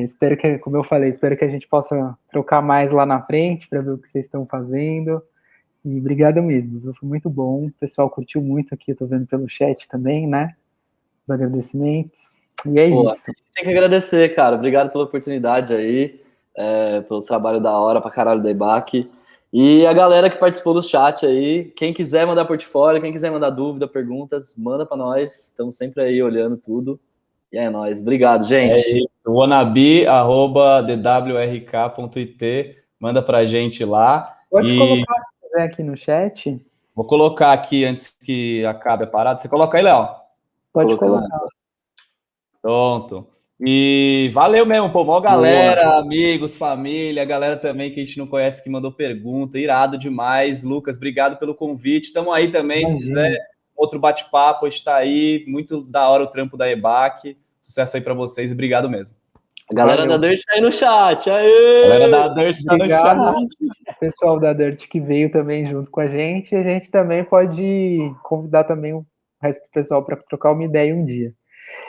Espero que, como eu falei, espero que a gente possa trocar mais lá na frente para ver o que vocês estão fazendo. E obrigado mesmo, viu? Foi muito bom. O pessoal curtiu muito aqui, eu tô vendo pelo chat também, né? Os agradecimentos. E é isso. Tem que agradecer, cara. Obrigado pela oportunidade aí, pelo trabalho da hora pra caralho da EBAC. E a galera que participou do chat aí, quem quiser mandar portfólio, quem quiser mandar dúvida, perguntas, manda pra nós. Estamos sempre aí olhando tudo. E é nóis. Obrigado, gente. É isso. wannabe@dwrk.it. Manda pra gente lá. Pode colocar, se quiser, aqui no chat. Vou colocar aqui antes que acabe a parada. Você coloca aí, Léo? Pode colocar. Pronto. E valeu mesmo, pô, mó galera, amigos, família, galera também que a gente não conhece que mandou pergunta, irado demais. Lucas, obrigado pelo convite. Tamo aí também, se quiser outro bate-papo, a gente tá aí. Muito da hora o trampo da EBAC. Sucesso aí pra vocês e obrigado mesmo. A galera da Dirt tá aí no chat. Aê! A galera da Dirt tá no chat. O pessoal da Dirt que veio também junto com a gente também pode convidar também o resto do pessoal para trocar uma ideia um dia.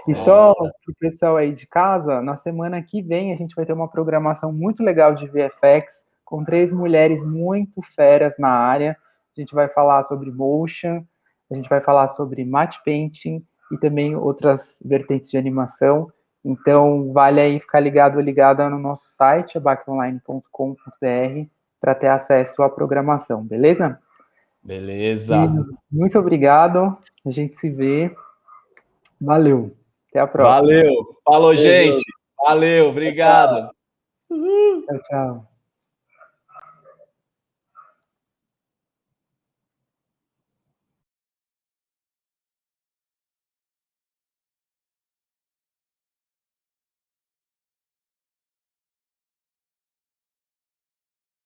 E só para o pessoal aí de casa, na semana que vem a gente vai ter uma programação muito legal de VFX, com 3 mulheres muito feras na área. A gente vai falar sobre motion, a gente vai falar sobre matte painting e também outras vertentes de animação. Então, vale aí ficar ligado ou ligada no nosso site, abaconline.com.br, para ter acesso à programação, beleza? Beleza. E muito obrigado, a gente se vê. Valeu, até a próxima. Valeu, falou, gente. Valeu, obrigado. Tchau, tchau.